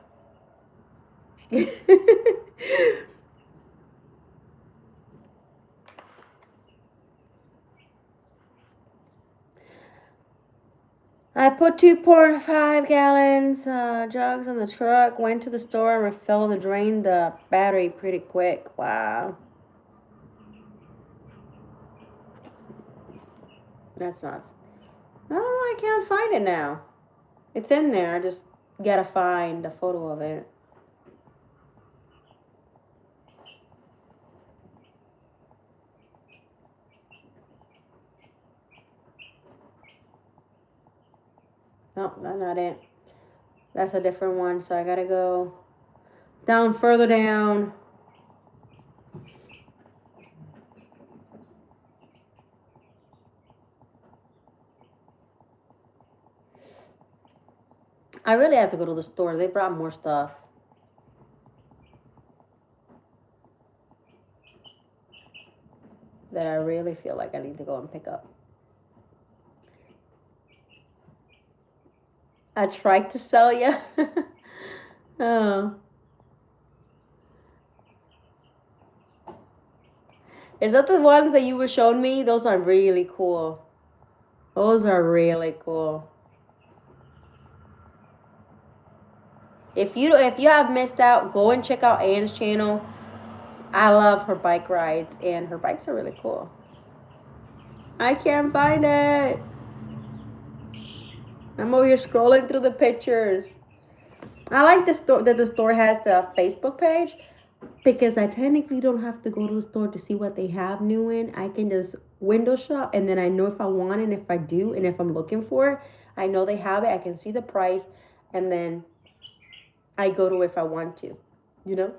I put 2.5 gallons jugs on the truck, went to the store and refilled the drain the battery pretty quick. Wow. That's nuts. Oh, I can't find it now. It's in there. I just gotta find a photo of it. No, that's not it. That's a different one. So I gotta go down further down. I really have to go to the store. They brought more stuff. That I really feel like I need to go and pick up. I tried to sell you. Oh. Is that the ones that you were showing me? Those are really cool. Those are really cool. If you have missed out, go and check out Anne's channel. I love her bike rides, and her bikes are really cool. I can't find it. I'm over here scrolling through the pictures. I like the store that the store has the Facebook page, because I technically don't have to go to the store to see what they have new in. I can just window shop, and then I know if I want it, and if I do, and if I'm looking for it, I know they have it. I can see the price, and then I go to it if I want to, you know?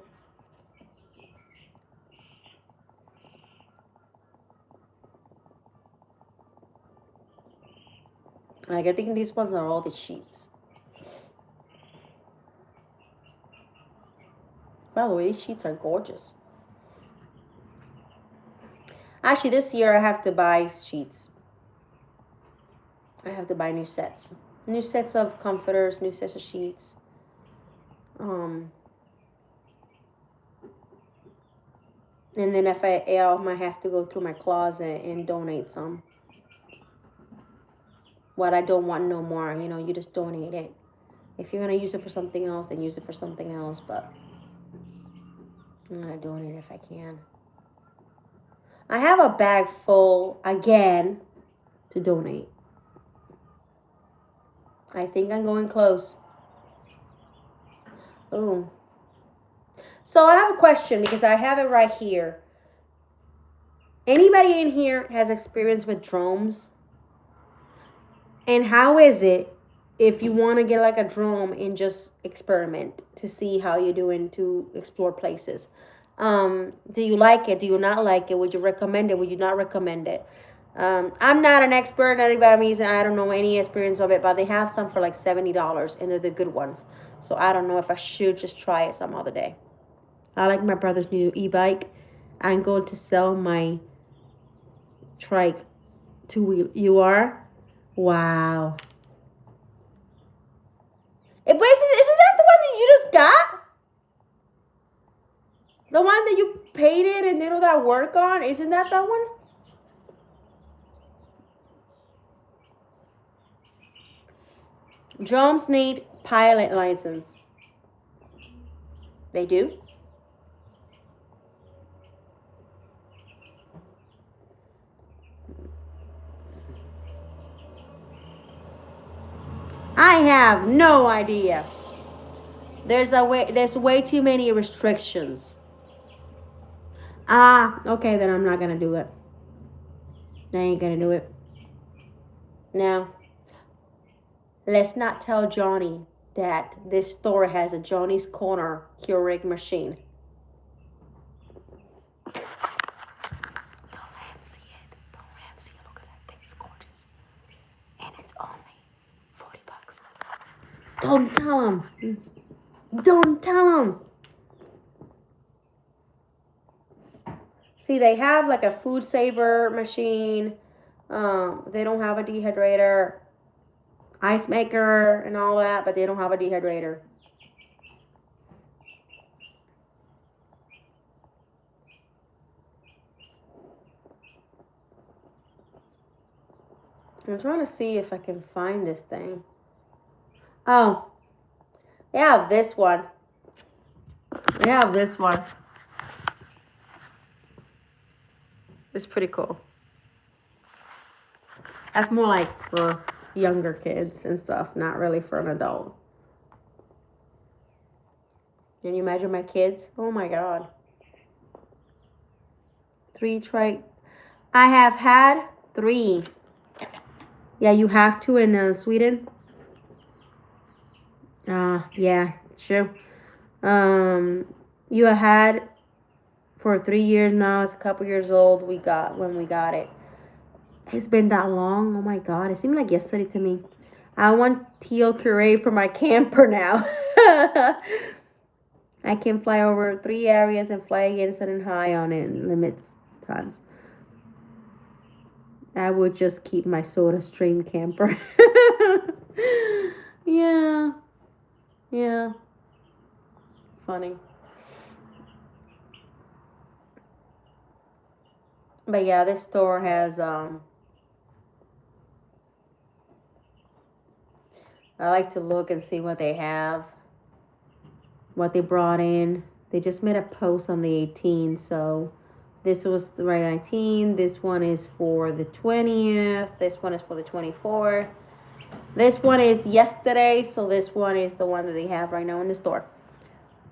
Like, I think these ones are all the sheets. By the way, these sheets are gorgeous. Actually, this year I have to buy sheets. I have to buy new sets. New sets of comforters, new sets of sheets. And then if I might have to go through my closet and donate some. What I don't want no more, you know, you just donate it. If you're going to use it for something else, then use it for something else. But I'm going to donate it if I can. I have a bag full, again, to donate. I think I'm going close. Oh. So I have a question, because I have it right here. Anybody in here has experience with drones? And how is it if you want to get like a drone and just experiment to see how you're doing to explore places? Do you like it? Do you not like it? Would you recommend it? Would you not recommend it? I'm not an expert, not by means, and I don't know any experience of it, but they have some for like $70, and they're the good ones. So I don't know if I should just try it some other day. I like my brother's new e-bike. I'm going to sell my trike two-wheel. You are? Wow. Isn't that the one that you just got? The one that you painted and did all that work on? Isn't that one? Drones need pilot license. They do? I have no idea. There's way too many restrictions. Okay, then I'm not gonna do it. I ain't gonna do it. No. Let's not tell Johnny that this store has a Johnny's Corner Keurig machine. Don't let him see it. Don't let him see it. Look at that thing. It's gorgeous. And it's only $40. Don't tell him. Don't tell him. See, they have like a food saver machine. They don't have a dehydrator, ice maker, and all that, but they don't have a dehydrator. I'm trying to see if I can find this thing. Oh, they have this one. They have this one. It's pretty cool. That's more like for younger kids and stuff, not really for an adult. Can you imagine my kids? Oh my God. 3 tray. I have had 3. Yeah, you have to in Sweden. Yeah, sure. You have had for 3 years now. It's a couple years old. When we got it. It's been that long. Oh my God, it seemed like yesterday to me. I want teal Keurig for my camper now. I can fly over 3 areas and fly again sudden high on it limits times. I would just keep my Soda Stream camper. Yeah. Yeah. Funny. But yeah, this store has I like to look and see what they have, what they brought in. They just made a post on the 18th, so this was the right 19. This one is for the 20th. This one is for the 24th. This one is yesterday, so this one is the one that they have right now in the store.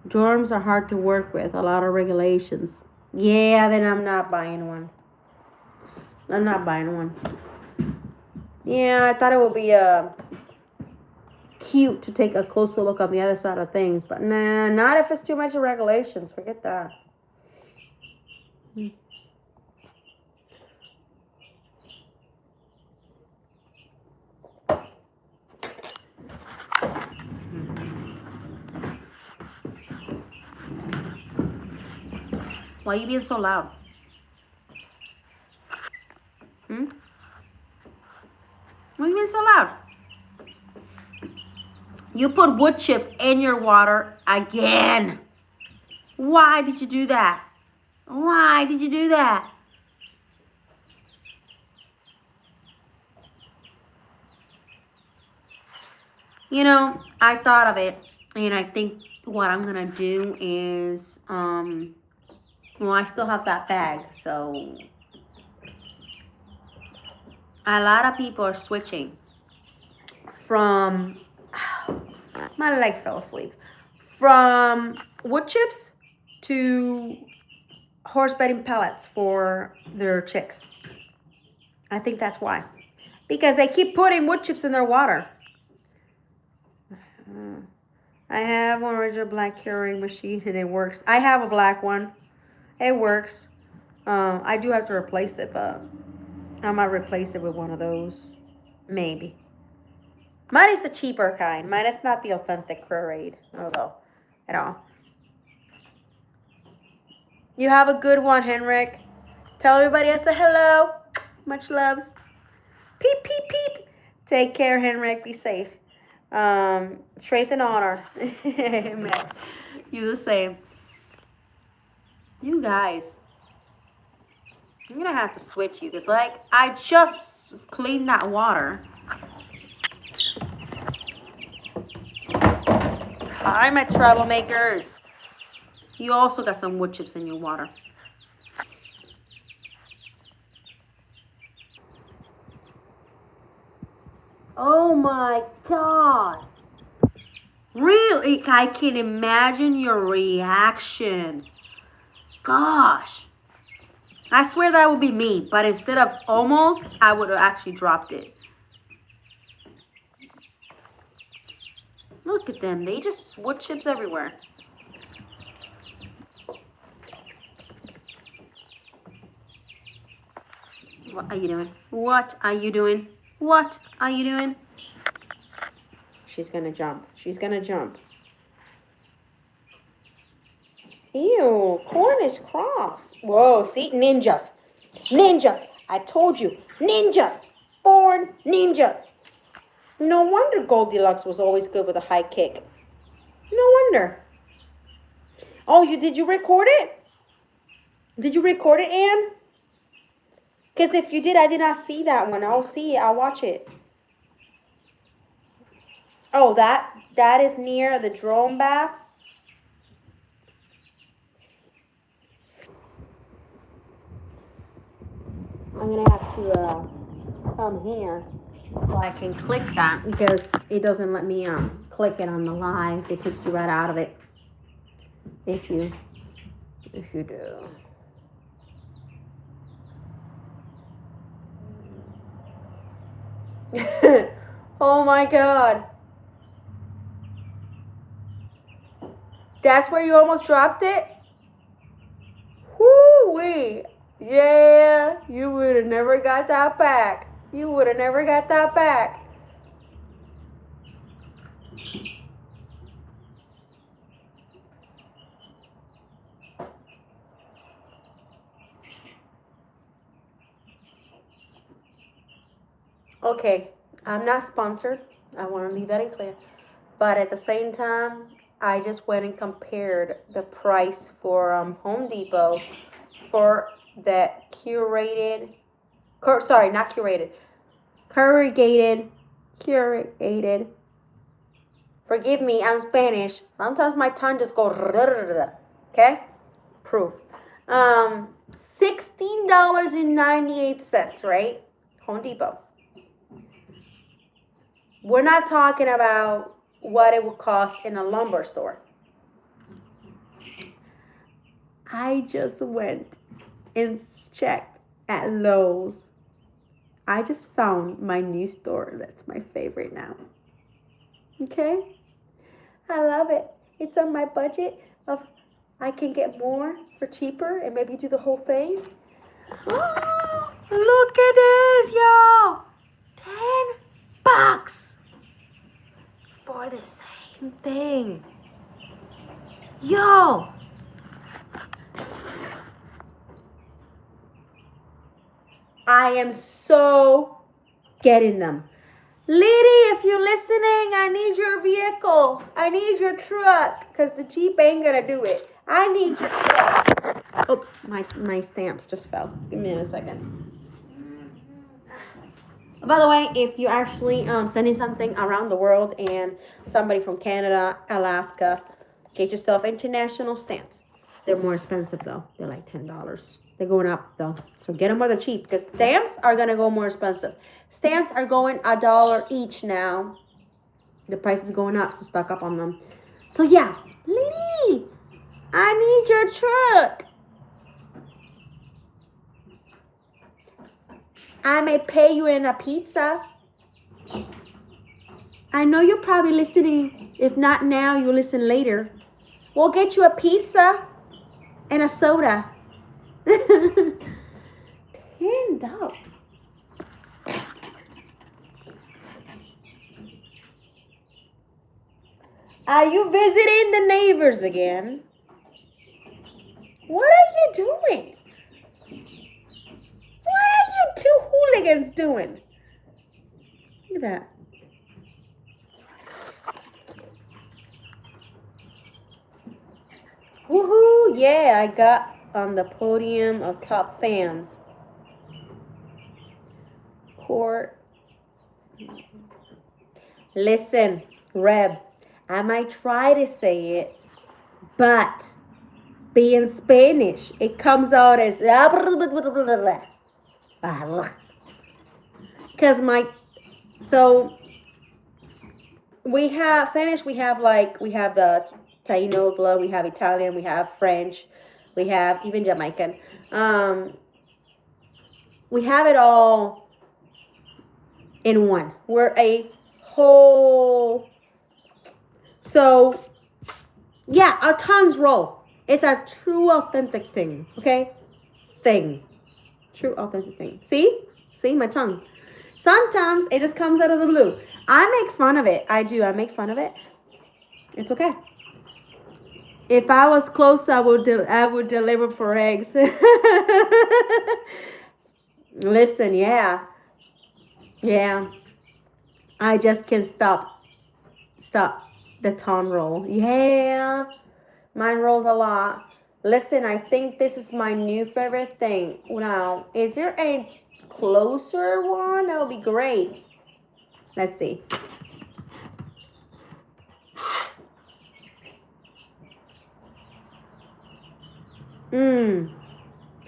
Dorms are hard to work with, a lot of regulations. Yeah, then I'm not buying one. I'm not buying one. Yeah, I thought it would be cute to take a closer look on the other side of things, but nah, not if it's too much of regulations. Forget that. Why are you being so loud? Why are you being so loud? You put wood chips in your water again. Why did you do that? Why did you do that? You know, I thought of it, and I think what I'm gonna do is, well, I still have that bag, so a lot of people are switching from, my leg fell asleep, from wood chips to horse bedding pellets for their chicks. I think that's why. Because they keep putting wood chips in their water. I have one original black Keurig machine and it works. I have a black one. It works. I do have to replace it, but I might replace it with one of those. Maybe. Mine is the cheaper kind. Mine is not the authentic Keurig, although, at all. You have a good one, Henrik. Tell everybody I said hello. Much loves. Peep, peep, peep. Take care, Henrik. Be safe. Strength and honor. Amen. You the same. You guys. I'm going to have to switch you. Because, like, I just cleaned that water. Hi, my troublemakers. You also got some wood chips in your water. Oh my God. Really? I can imagine your reaction. Gosh. I swear that would be me, but instead of almost, I would have actually dropped it. Look at them. They just wood chips everywhere. What are you doing? What are you doing? What are you doing? She's gonna jump. She's gonna jump. Ew, Cornish cross. Whoa, see, ninjas. Ninjas. I told you, ninjas. Born ninjas. No wonder Goldilocks was always good with a high kick. No wonder. Oh, did you record it? Did you record it, Anne? Because if you did, I did not see that one. I'll see it. I'll watch it. Oh, that is near the drone bath. I'm going to have to come here so I can click that because it doesn't let me click it on the live. It takes you right out of it if you do. Oh my God. That's where you almost dropped it? Whoo-wee. Yeah, you would have never got that back. You would have never got that back. Okay, I'm not sponsored. I want to leave that in clear. But at the same time, I just went and compared the price for Home Depot for that curated, not curated, corrugated, forgive me, I'm Spanish. Sometimes my tongue just goes, okay? Proof. $16.98, right? Home Depot. We're not talking about what it would cost in a lumber store. I just went and checked at Lowe's. I just found my new store. That's my favorite now. Okay? I love it. It's on my budget of I can get more for cheaper and maybe do the whole thing. Oh, look at this, y'all. $10 for the same thing. Yo. I am so getting them. Liddy, if you're listening, I need your vehicle. I need your truck because the Jeep ain't going to do it. I need your truck. Oops, my stamps just fell. Give me a second. By the way, if you're actually sending something around the world and somebody from Canada, Alaska, get yourself international stamps. They're more expensive, though. They're like $10. They're going up, though. So get them while they're cheap because stamps are going to go more expensive. Stamps are going $1 each now. The price is going up, so stock up on them. So, yeah. Lady, I need your truck. I may pay you in a pizza. I know you're probably listening. If not now, you'll listen later. We'll get you a pizza and a soda. $10. Are you visiting the neighbors again? What are you doing? What are you two hooligans doing? Look at that. Woohoo! Yeah, I got on the podium of top fans. Court. Listen, Reb, I might try to say it, but being Spanish, it comes out as because we have Spanish, we have the Taino blood, we have Italian, we have French, we have even Jamaican. We have it all in one. We're a whole So, yeah, a tons roll. It's a true, authentic thing, okay? Thing. True, authentic thing. See? See my tongue. Sometimes it just comes out of the blue. I make fun of it. I do. I make fun of it. It's okay. If I was close, I would deliver for eggs. Listen, yeah. Yeah. I just can't stop the tongue roll. Yeah. Mine rolls a lot. Listen, I think this is my new favorite thing. Now, is there a closer one? That would be great. Let's see.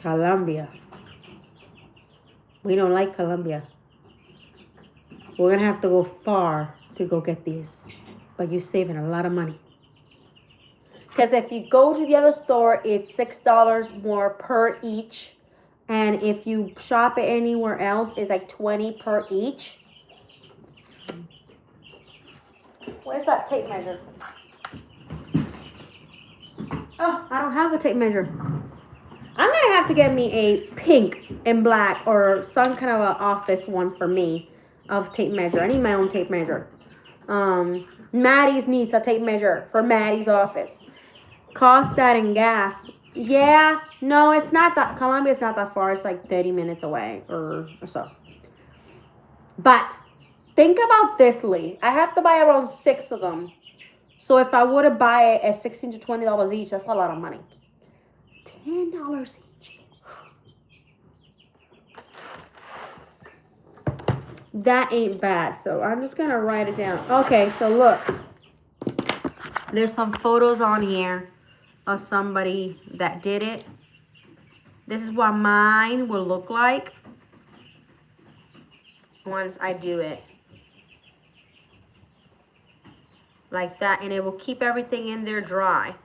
Colombia. We don't like Colombia. We're gonna have to go far to go get these. But you're saving a lot of money. Because if you go to the other store, it's $6 more per each. And if you shop it anywhere else, it's like $20 per each. Where's that tape measure? Oh, I don't have a tape measure. I'm going to have to get me a pink and black or some kind of an office one for me of tape measure. I need my own tape measure. Maddy's needs a tape measure for Maddy's office. Cost that in gas. Yeah, no, it's not that. Colombia's not that far. It's like 30 minutes away or so. But think about this, Lee. I have to buy around 6 of them. So if I were to buy it at $16 to $20 each, that's a lot of money. $10 each. That ain't bad. So I'm just going to write it down. Okay, so look. There's some photos on here of somebody that did it. This is what mine will look like once I do it. Like that, and it will keep everything in there dry.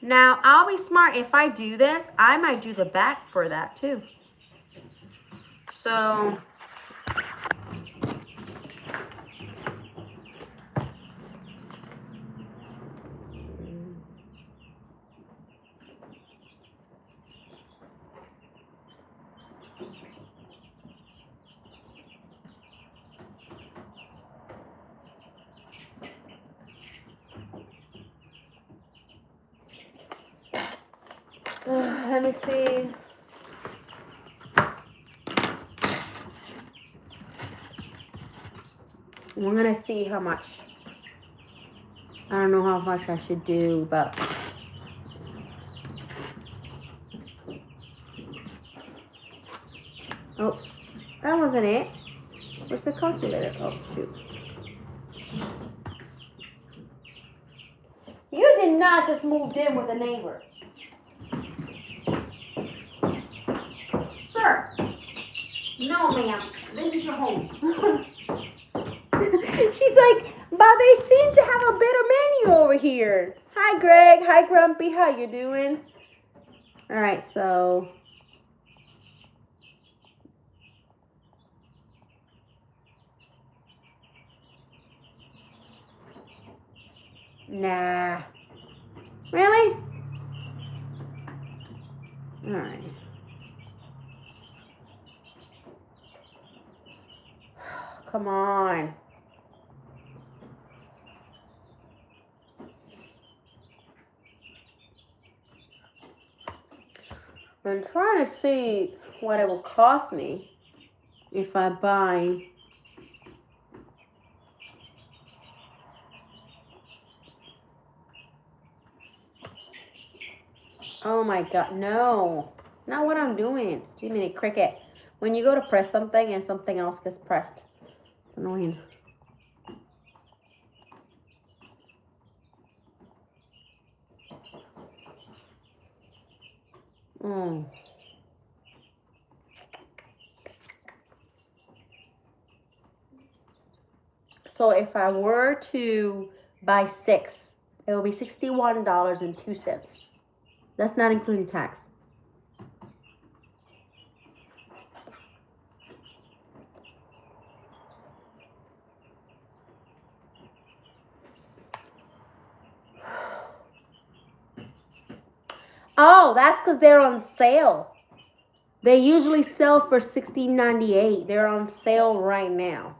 Now, I'll be smart. If I do this, I might do the back for that too. So, let me see. We're gonna see how much. I don't know how much I should do, but oops, that wasn't it. Where's the calculator? Oh shoot! You did not just move in with a neighbor, sir. No, ma'am. This is your home. She's like, but they seem to have a better menu over here. Hi, Greg. Hi, Grumpy. How you doing? All right, so nah. Really? All right. Come on. I'm trying to see what it will cost me if I buy oh my god, no. Not what I'm doing. Jiminy Cricket. When you go to press something and something else gets pressed. It's annoying. So if I were to buy 6, it will be $61.02. That's not including tax. Oh, that's because they're on sale. They usually sell for $16.98. They're on sale right now.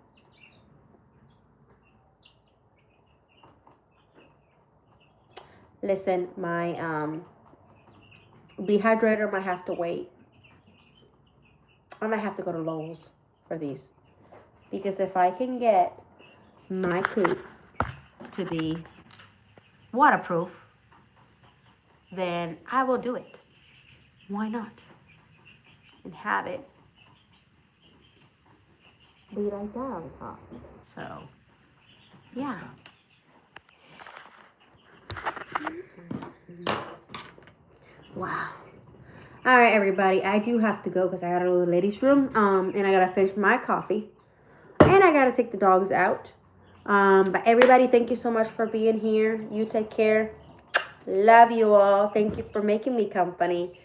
Listen, my dehydrator might have to wait. I might have to go to Lowe's for these. Because if I can get my poop to be waterproof, then I will do it. Why not? And have it be like that on top. So, yeah. Wow. All right, everybody. I do have to go because I gotta go to the ladies' room. And I gotta finish my coffee. And I gotta take the dogs out. But everybody, thank you so much for being here. You take care. Love you all. Thank you for making me company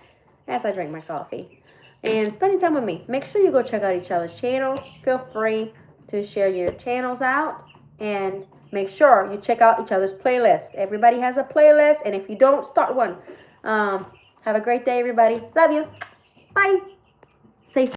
as I drink my coffee and spending time with me. Make sure you go check out each other's channel. Feel free to share your channels out and make sure you check out each other's playlist. Everybody has a playlist, and if you don't, start one. Have a great day, everybody. Love you. Bye.